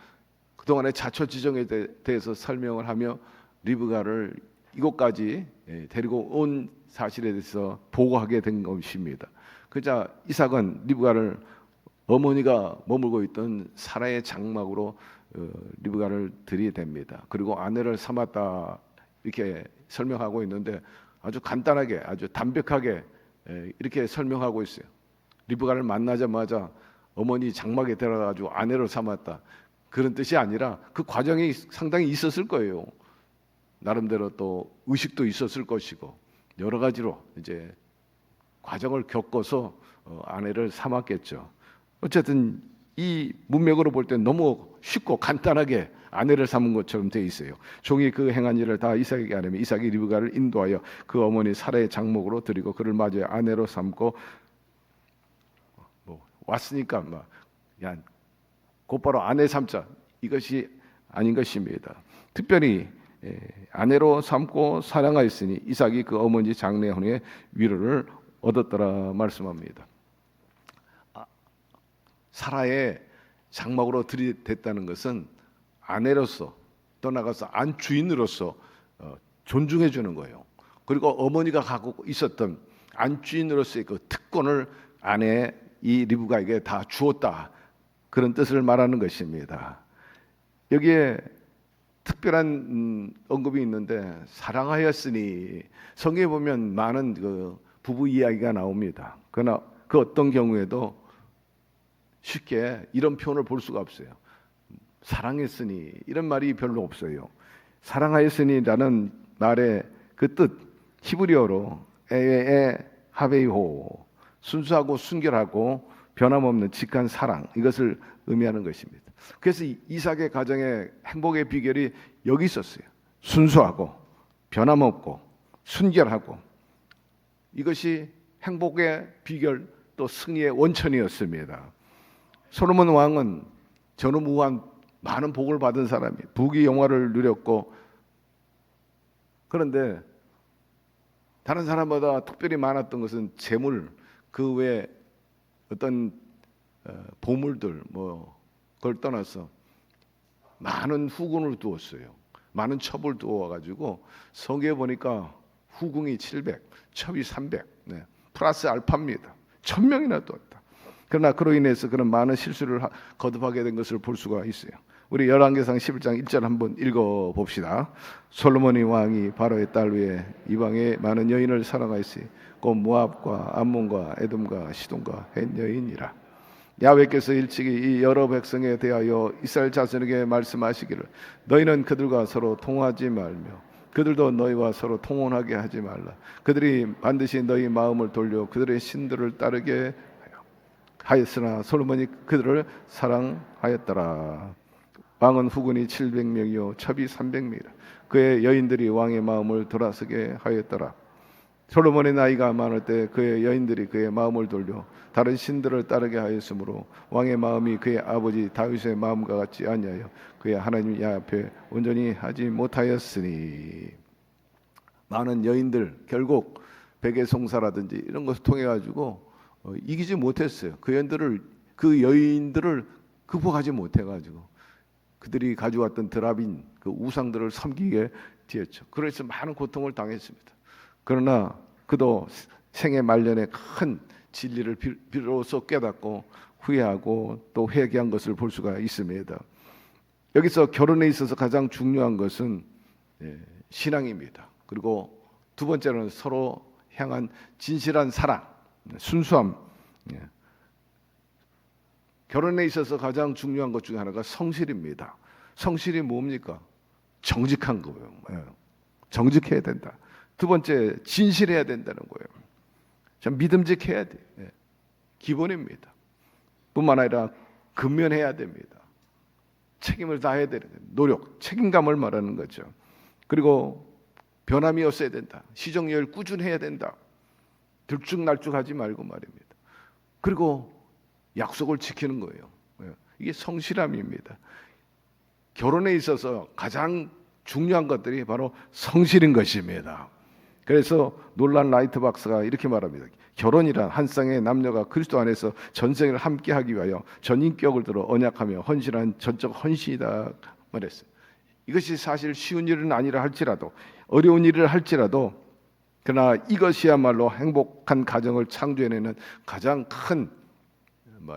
그동안의 자초지종에 대해서 설명을 하며 리브가를 이곳까지 데리고 온 사실에 대해서 보고하게 된 것입니다. 그러자 이삭은 리브가를 어머니가 머물고 있던 사라의 장막으로 리브가를 들이댑니다. 그리고 아내를 삼았다 이렇게 설명하고 있는데 아주 간단하게 아주 담백하게 이렇게 설명하고 있어요. 리브가를 만나자마자 어머니 장막에 들어가가지고 아내로 삼았다 그런 뜻이 아니라 그 과정이 상당히 있었을 거예요. 나름대로 또 의식도 있었을 것이고 여러 가지로 이제 과정을 겪어서 아내를 삼았겠죠. 어쨌든 이 문맥으로 볼 때 너무 쉽고 간단하게 아내를 삼은 것처럼 돼 있어요. 종이 그 행한 일을 다 이삭에게 아뢰며 이삭이 리브가를 인도하여 그 어머니 사라의 장목으로 드리고 그를 맞이해 아내로 삼고 왔으니까 야 곧바로 아내 삼자 이것이 아닌 것입니다. 특별히 아내로 삼고 사랑하였으니 이삭이 그 어머니 장례한 후에 위로를 얻었더라 말씀합니다. 사라의 장막으로 들이댔다는 것은 아내로서 떠나가서 안주인으로서 존중해 주는 거예요. 그리고 어머니가 갖고 있었던 안주인으로서의 그 특권을 아내 이 리브가에게 다 주었다 그런 뜻을 말하는 것입니다. 여기에 특별한 언급이 있는데 사랑하였으니 성경에 보면 많은 그 부부 이야기가 나옵니다. 그러나 그 어떤 경우에도 쉽게 이런 표현을 볼 수가 없어요. 사랑했으니 이런 말이 별로 없어요. 사랑하였으니라는 말의 그 뜻 히브리어로 에에 하베이호 순수하고 순결하고 변함없는 직한 사랑 이것을 의미하는 것입니다. 그래서 이삭의 가정의 행복의 비결이 여기 있었어요. 순수하고 변함없고 순결하고 이것이 행복의 비결 또 승리의 원천이었습니다. 솔로몬 왕은 전후무한 많은 복을 받은 사람이에요. 부귀 영화를 누렸고 그런데 다른 사람보다 특별히 많았던 것은 재물 그 외에 어떤 보물들 그걸 떠나서 많은 후궁을 두었어요. 많은 첩을 두어가지고 성경에 보니까 후궁이 700, 첩이 300, 플러스 알파입니다. 1000명이나 두었다. 그러나 그로 인해서 그런 많은 실수를 거듭하게 된 것을 볼 수가 있어요. 우리 열왕기상 11장 1절 한번 읽어봅시다. 솔로몬이 왕이 바로의 딸 위에 이방의 많은 여인을 사랑하였으니 곧 모압과 암몬과 에돔과 시돈과 헷 여인이라. 야훼께서 일찍이 이 여러 백성에 대하여 이스라엘 자손에게 말씀하시기를 너희는 그들과 서로 통하지 말며 그들도 너희와 서로 통혼하게 하지 말라. 그들이 반드시 너희 마음을 돌려 그들의 신들을 따르게 하였으나 솔로몬이 그들을 사랑하였더라. 왕은 후군이 700명이요 첩이 300명이라. 그의 여인들이 왕의 마음을 돌아서게 하였더라. 솔로몬의 나이가 많을 때 그의 여인들이 그의 마음을 돌려 다른 신들을 따르게 하였으므로 왕의 마음이 그의 아버지 다윗의 마음과 같지 아니하여 그의 하나님 야훼 앞에 온전히 하지 못하였으니. 많은 여인들 결국 백의송사라든지 이런 것을 통해 가지고 이기지 못했어요. 그 여인들을 극복하지 못해 가지고 그들이 가져왔던 드라빈 그 우상들을 섬기게 되었죠. 그래서 많은 고통을 당했습니다. 그러나 그도 생애 말년에 큰 진리를 비로소 깨닫고 후회하고 또 회개한 것을 볼 수가 있습니다. 여기서 결혼에 있어서 가장 중요한 것은 신앙입니다. 그리고 두 번째로는 서로 향한 진실한 사랑, 순수함. 결혼에 있어서 가장 중요한 것 중에 하나가 성실입니다. 성실이 뭡니까? 정직한 거예요. 정직해야 된다. 두 번째, 진실해야 된다는 거예요. 참 믿음직해야 돼. 기본입니다. 뿐만 아니라 근면해야 됩니다. 책임을 다해야 되는 거예요. 노력, 책임감을 말하는 거죠. 그리고 변함이 없어야 된다. 시정열 꾸준해야 된다. 들쭉날쭉하지 말고 말입니다. 그리고 약속을 지키는 거예요. 이게 성실함입니다. 결혼에 있어서 가장 중요한 것들이 바로 성실인 것입니다. 그래서 놀란 라이트 박사가 이렇게 말합니다. 결혼이란 한 쌍의 남녀가 그리스도 안에서 전생을 함께하기 위하여 전인격을 들어 언약하며 헌신한 전적 헌신이다 말했어요. 이것이 사실 쉬운 일은 아니라 할지라도, 어려운 일을 할지라도, 그러나 이것이야말로 행복한 가정을 창조해내는 가장 큰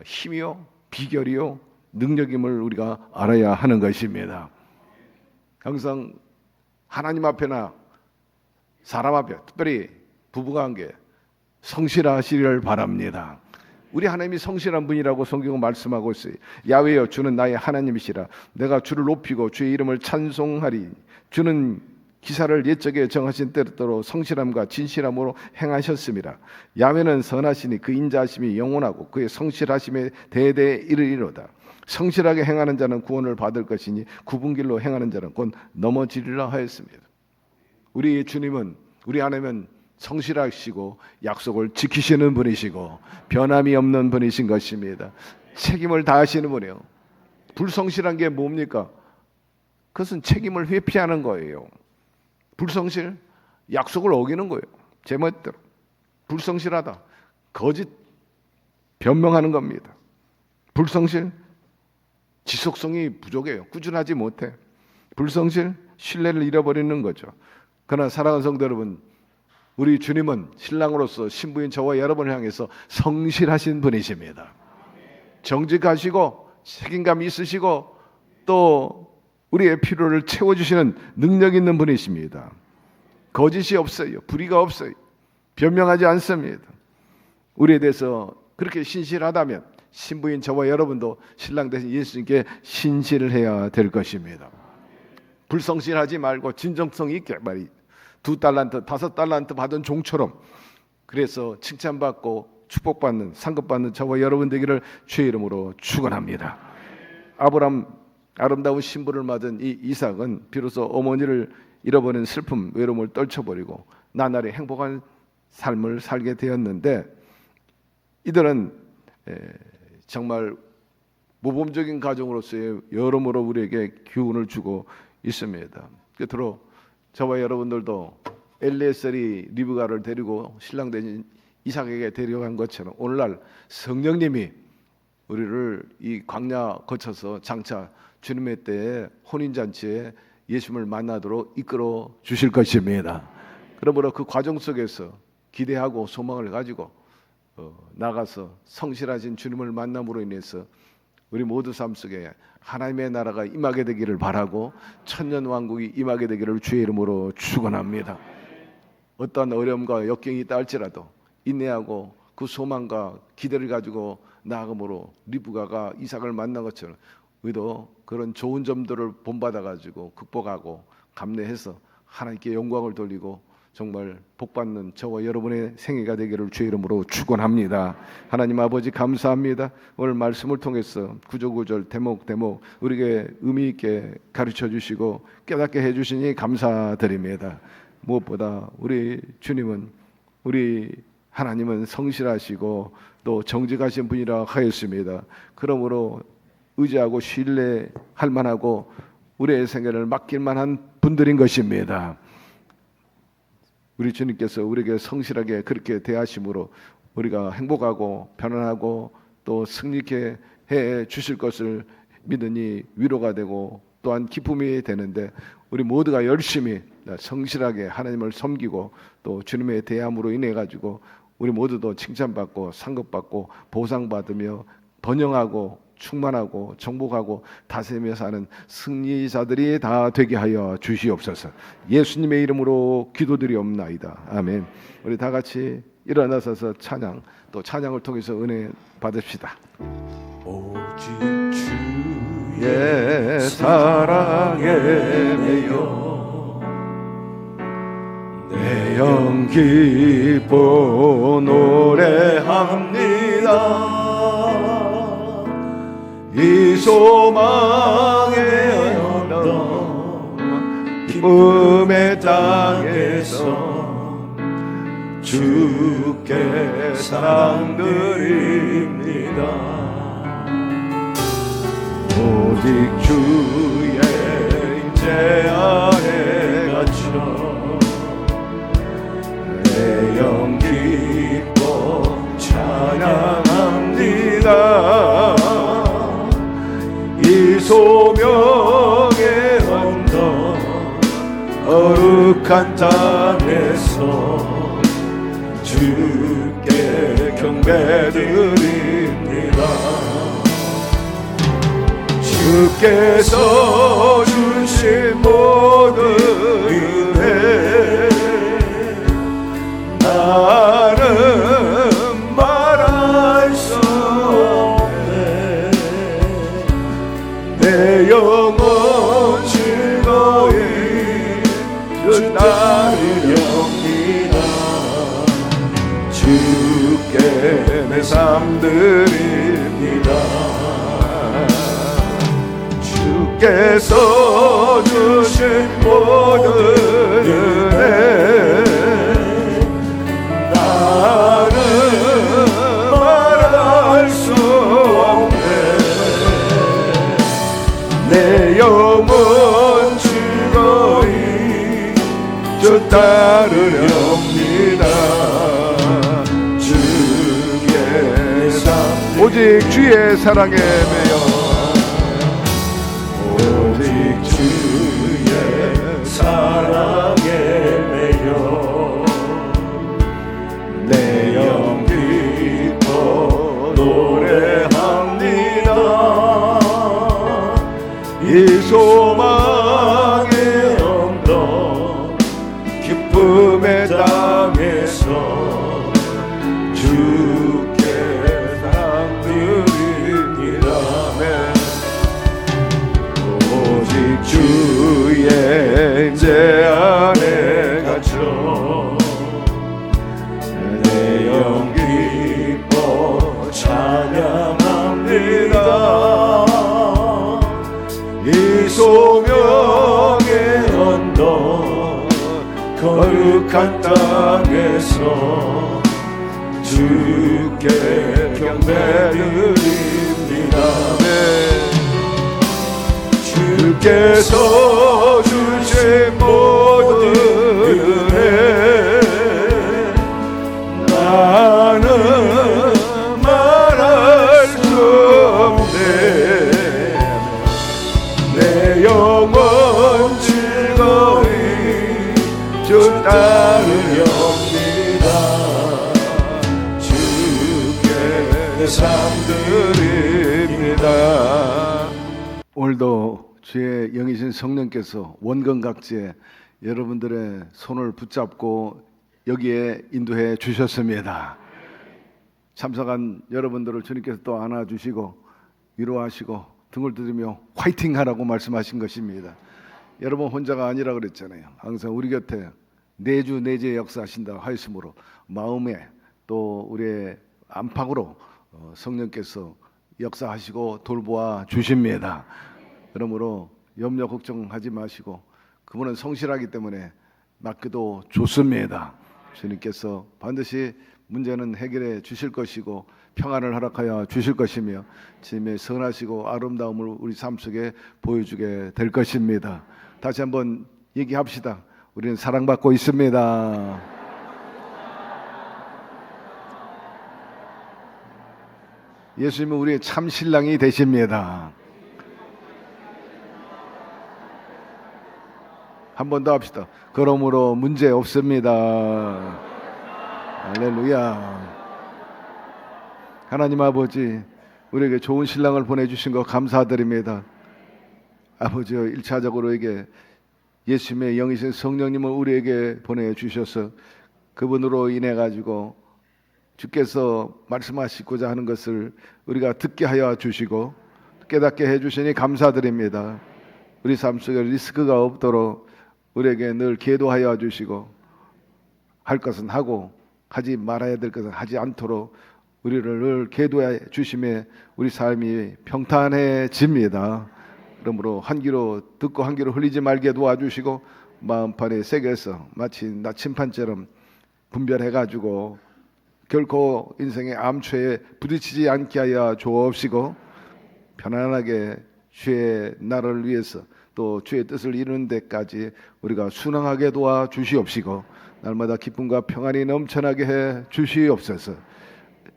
힘이요, 비결이요, 능력임을 우리가 알아야 하는 것입니다. 항상 하나님 앞에나 사람 앞에, 특별히 부부관계 성실하시기를 바랍니다. 우리 하나님이 성실한 분이라고 성경은 말씀하고 있어요. 야훼여 주는 나의 하나님이시라. 내가 주를 높이고 주의 이름을 찬송하리. 주는 기사를 옛적에 정하신 때로 성실함과 진실함으로 행하셨습니다. 야훼는 선하시니 그 인자하심이 영원하고 그의 성실하심에 대대에 이르리로다. 성실하게 행하는 자는 구원을 받을 것이니 굽은 길로 행하는 자는 곧 넘어지리라 하였습니다. 우리 주님은, 우리 하나님은 성실하시고 약속을 지키시는 분이시고 변함이 없는 분이신 것입니다. 책임을 다하시는 분이에요. 불성실한 게 뭡니까? 그것은 책임을 회피하는 거예요. 불성실, 약속을 어기는 거예요. 제 멋대로. 불성실하다, 거짓 변명하는 겁니다. 불성실, 지속성이 부족해요. 꾸준하지 못해. 불성실, 신뢰를 잃어버리는 거죠. 그러나 사랑하는 성도 여러분, 우리 주님은 신랑으로서 신부인 저와 여러분을 향해서 성실하신 분이십니다. 정직하시고 책임감 있으시고 또 우리의 필요를 채워주시는 능력 있는 분이십니다. 거짓이 없어요. 불의가 없어요. 변명하지 않습니다. 우리에 대해서 그렇게 신실하다면 신부인 저와 여러분도 신랑 대신 예수님께 신실해야 될 것입니다. 불성실하지 말고 진정성 있게 말이 2달란트, 5달란트 받은 종처럼 그래서 칭찬받고 축복받는, 상급받는 저와 여러분 되기를 주의 이름으로 축원합니다. 아브람 아름다운 신부를 맞은 이 이삭은 비로소 어머니를 잃어버린 슬픔, 외로움을 떨쳐버리고 나날이 행복한 삶을 살게 되었는데 이들은 정말 모범적인 가정으로서의 여러모로 우리에게 교훈을 주고 있습니다. 끝으로 저와 여러분들도 엘리에셀이 리브가를 데리고 신랑 대신 이삭에게 데려간 것처럼 오늘날 성령님이 우리를 이 광야 거쳐서 장차 주님의 때에 혼인잔치에 예수님을 만나도록 이끌어 주실 것입니다. 그러므로 그 과정 속에서 기대하고 소망을 가지고 나가서 성실하신 주님을 만남으로 인해서 우리 모두 삶 속에 하나님의 나라가 임하게 되기를 바라고 천년 왕국이 임하게 되기를 주의 이름으로 축원합니다. 어떠한 어려움과 역경이 있다 할지라도 인내하고 그 소망과 기대를 가지고 나아감으로 리브가가 이삭을 만난 것처럼 우리도 그런 좋은 점들을 본받아 가지고 극복하고 감내해서 하나님께 영광을 돌리고 정말 복받는 저와 여러분의 생애가 되기를 주의 이름으로 축원합니다. 하나님 아버지 감사합니다. 오늘 말씀을 통해서 구절구절 대목대목 우리에게 의미 있게 가르쳐 주시고 깨닫게 해주시니 감사드립니다. 무엇보다 우리 주님은, 우리 하나님은 성실하시고 또 정직하신 분이라 하였습니다. 그러므로 의지하고 신뢰할 만하고 우리의 생애를 맡길 만한 분들인 것입니다. 우리 주님께서 우리에게 성실하게 그렇게 대하심으로 우리가 행복하고 편안하고 또 승리케 해 주실 것을 믿으니 위로가 되고 또한 기쁨이 되는데 우리 모두가 열심히 성실하게 하나님을 섬기고 또 주님의 대함으로 인해 가지고 우리 모두도 칭찬받고 상급받고 보상받으며 번영하고 충만하고 정복하고 다스리며 사는 승리자들이 다 되게 하여 주시옵소서. 예수님의 이름으로 기도드리옵나이다. 아멘. 우리 다 같이 일어나서서 찬양, 또 찬양을 통해서 은혜 받읍시다. 오직 주의 예, 사랑에 매여 내 영 기뻐 노래합니다. 이 소망의 언덕 기쁨의 땅에서 주께 사랑드립니다. 오직 주의 임재 안에 갇혀 내 영 기뻐 찬양합니다. 이 소명의 언덕 거룩한 땅에서 주께 경배드립니다. 주께서 주신 모든 은혜 나는 말할 수 없네. 내 영혼 즐거이 주 따르렵니다. 주께 내 삶 드립니다. 주께서 주신 모든 은혜 나는 말할 수 없네. 내 영혼 즐거이 주 따르렵니다. 주의 삶 오직 주의 사랑에 매여 주의 사랑에 매여 내 영 기뻐 노래합니다. 이 소망의 언덕 기쁨의 땅에서 주께 사랑드립니다. 주의 임재 안에 갇혀 내 영 기뻐 찬양합니다. 이 소명의 언덕 거룩한 땅에서 주께 경배드립니다. 주께서 주신 모든 은혜 나는 말할 수 없네. 내 영혼 즐거이 주 따르렵니다. 주께 삶 드립니다. 오늘도 주의 영이신 성령께서 원근각지에 여러분들의 손을 붙잡고 여기에 인도해 주셨습니다. 참석한 여러분들을 주님께서 또 안아주시고 위로하시고 등을 두드리며 화이팅 하라고 말씀하신 것입니다. 여러분 혼자가 아니라 그랬잖아요. 항상 우리 곁에 내주 내재 역사하신다 하였으므로 마음에 또 우리의 안팎으로 성령께서 역사하시고 돌보아 주십니다. 그러므로 염려 걱정하지 마시고 그분은 성실하기 때문에 맡겨도 좋습니다. 주님께서 반드시 문제는 해결해 주실 것이고 평안을 허락하여 주실 것이며 주님의 선하시고 아름다움을 우리 삶 속에 보여주게 될 것입니다. 다시 한번 얘기합시다. 우리는 사랑받고 있습니다. 예수님은 우리의 참 신랑이 되십니다. 한 번 더 합시다. 그러므로 문제 없습니다. 할렐루야. 하나님 아버지, 우리에게 좋은 신랑을 보내주신 거 감사드립니다. 아버지여, 1차적으로 에게 예수님의 영이신 성령님을 우리에게 보내주셔서 그분으로 인해 가지고 주께서 말씀하시고자 하는 것을 우리가 듣게 하여 주시고 깨닫게 해주시니 감사드립니다. 우리 삶 속에 리스크가 없도록 우리에게 늘 계도하여 주시고 할 것은 하고 하지 말아야 될 것은 하지 않도록 우리를 늘 계도해 주심에 우리 삶이 평탄해집니다. 그러므로 한 귀로 듣고 한 귀로 흘리지 말게 도와주시고 마음판에 새겨서 마치 나침판처럼 분별해가지고 결코 인생의 암초에 부딪히지 않게 하여 주옵시고 편안하게 주의 나라를 위해서 또 주의 뜻을 이루는 데까지 우리가 순항하게 도와주시옵시고 날마다 기쁨과 평안이 넘쳐나게 해 주시옵소서.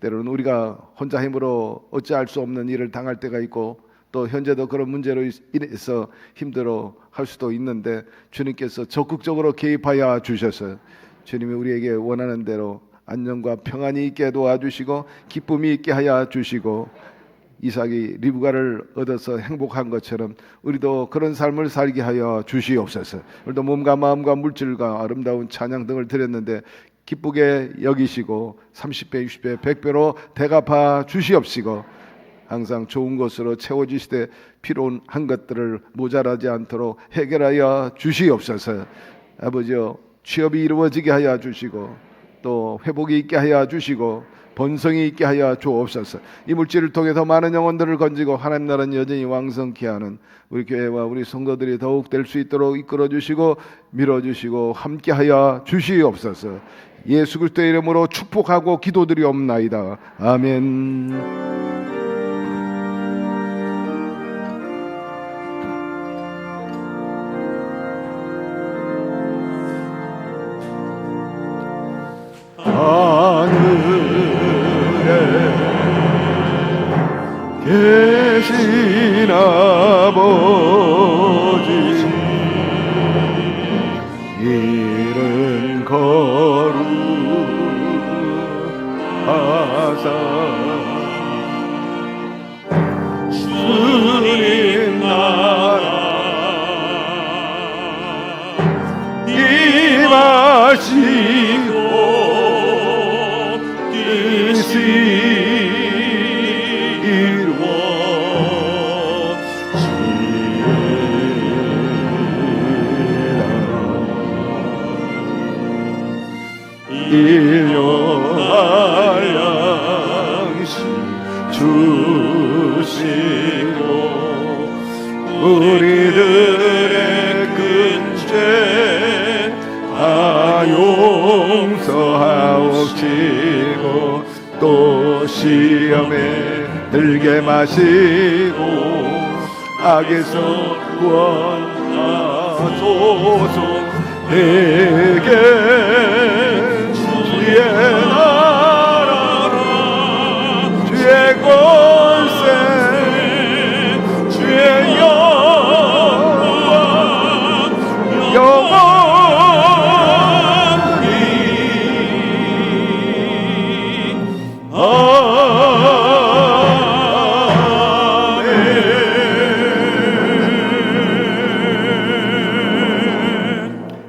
때로는 우리가 혼자 힘으로 어찌할 수 없는 일을 당할 때가 있고 또 현재도 그런 문제로 인해서 힘들어 할 수도 있는데 주님께서 적극적으로 개입하여 주셔서 주님이 우리에게 원하는 대로 안녕과 평안이 있게 도와주시고 기쁨이 있게 하여 주시고 이삭이 리브가를 얻어서 행복한 것처럼 우리도 그런 삶을 살게 하여 주시옵소서. 우리도 몸과 마음과 물질과 아름다운 찬양 등을 드렸는데 기쁘게 여기시고 30배, 60배, 100배로 대갚아 주시옵시고 항상 좋은 것으로 채워주시되 필요한 것들을 모자라지 않도록 해결하여 주시옵소서. 아버지여, 취업이 이루어지게 하여 주시고 또 회복이 있게 하여 주시고 번성이 있게 하여 주옵소서. 이 물질을 통해서 많은 영혼들을 건지고 하나님 나라는 여전히 왕성케 하는 우리 교회와 우리 성도들이 더욱 될 수 있도록 이끌어 주시고 밀어 주시고 함께 하여 주시옵소서. 예수 그리스도의 이름으로 축복하고 기도드리옵나이다. 아멘. 계신 아버지 이름 거룩하사 주님 나라 임하시고 뜻이 일용할 양식 주시고 우리들의 끝죄 다 용서하옵시고 또 시험에 들게 마시고 악에서 구원하소서. 내게 주의 나라라 주의 권세 주의 영광 영원히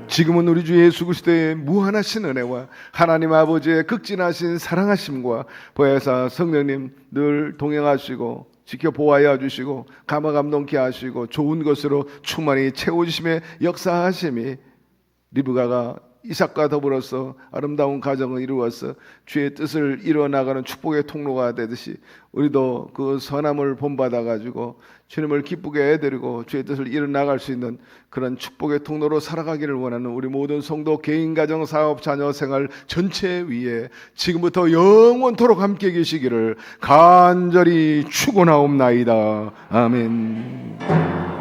지금은 우리 주 예수 그리스도의 무한하신 은혜와 하나님 아버지의 극진하신 사랑하심과 보혜사 성령님 늘 동행하시고 지켜보아야 주시고 감화감동케 하시고 좋은 것으로 충만히 채워주심에 역사하심이 리브가가 이삭과 더불어서 아름다운 가정을 이루어서 주의 뜻을 이루어나가는 축복의 통로가 되듯이 우리도 그 선함을 본받아 가지고 주님을 기쁘게 해드리고 주의 뜻을 이루어나갈 수 있는 그런 축복의 통로로 살아가기를 원하는 우리 모든 성도 개인 가정 사업 자녀 생활 전체 위에 지금부터 영원토록 함께 계시기를 간절히 축원하옵나이다. 아멘.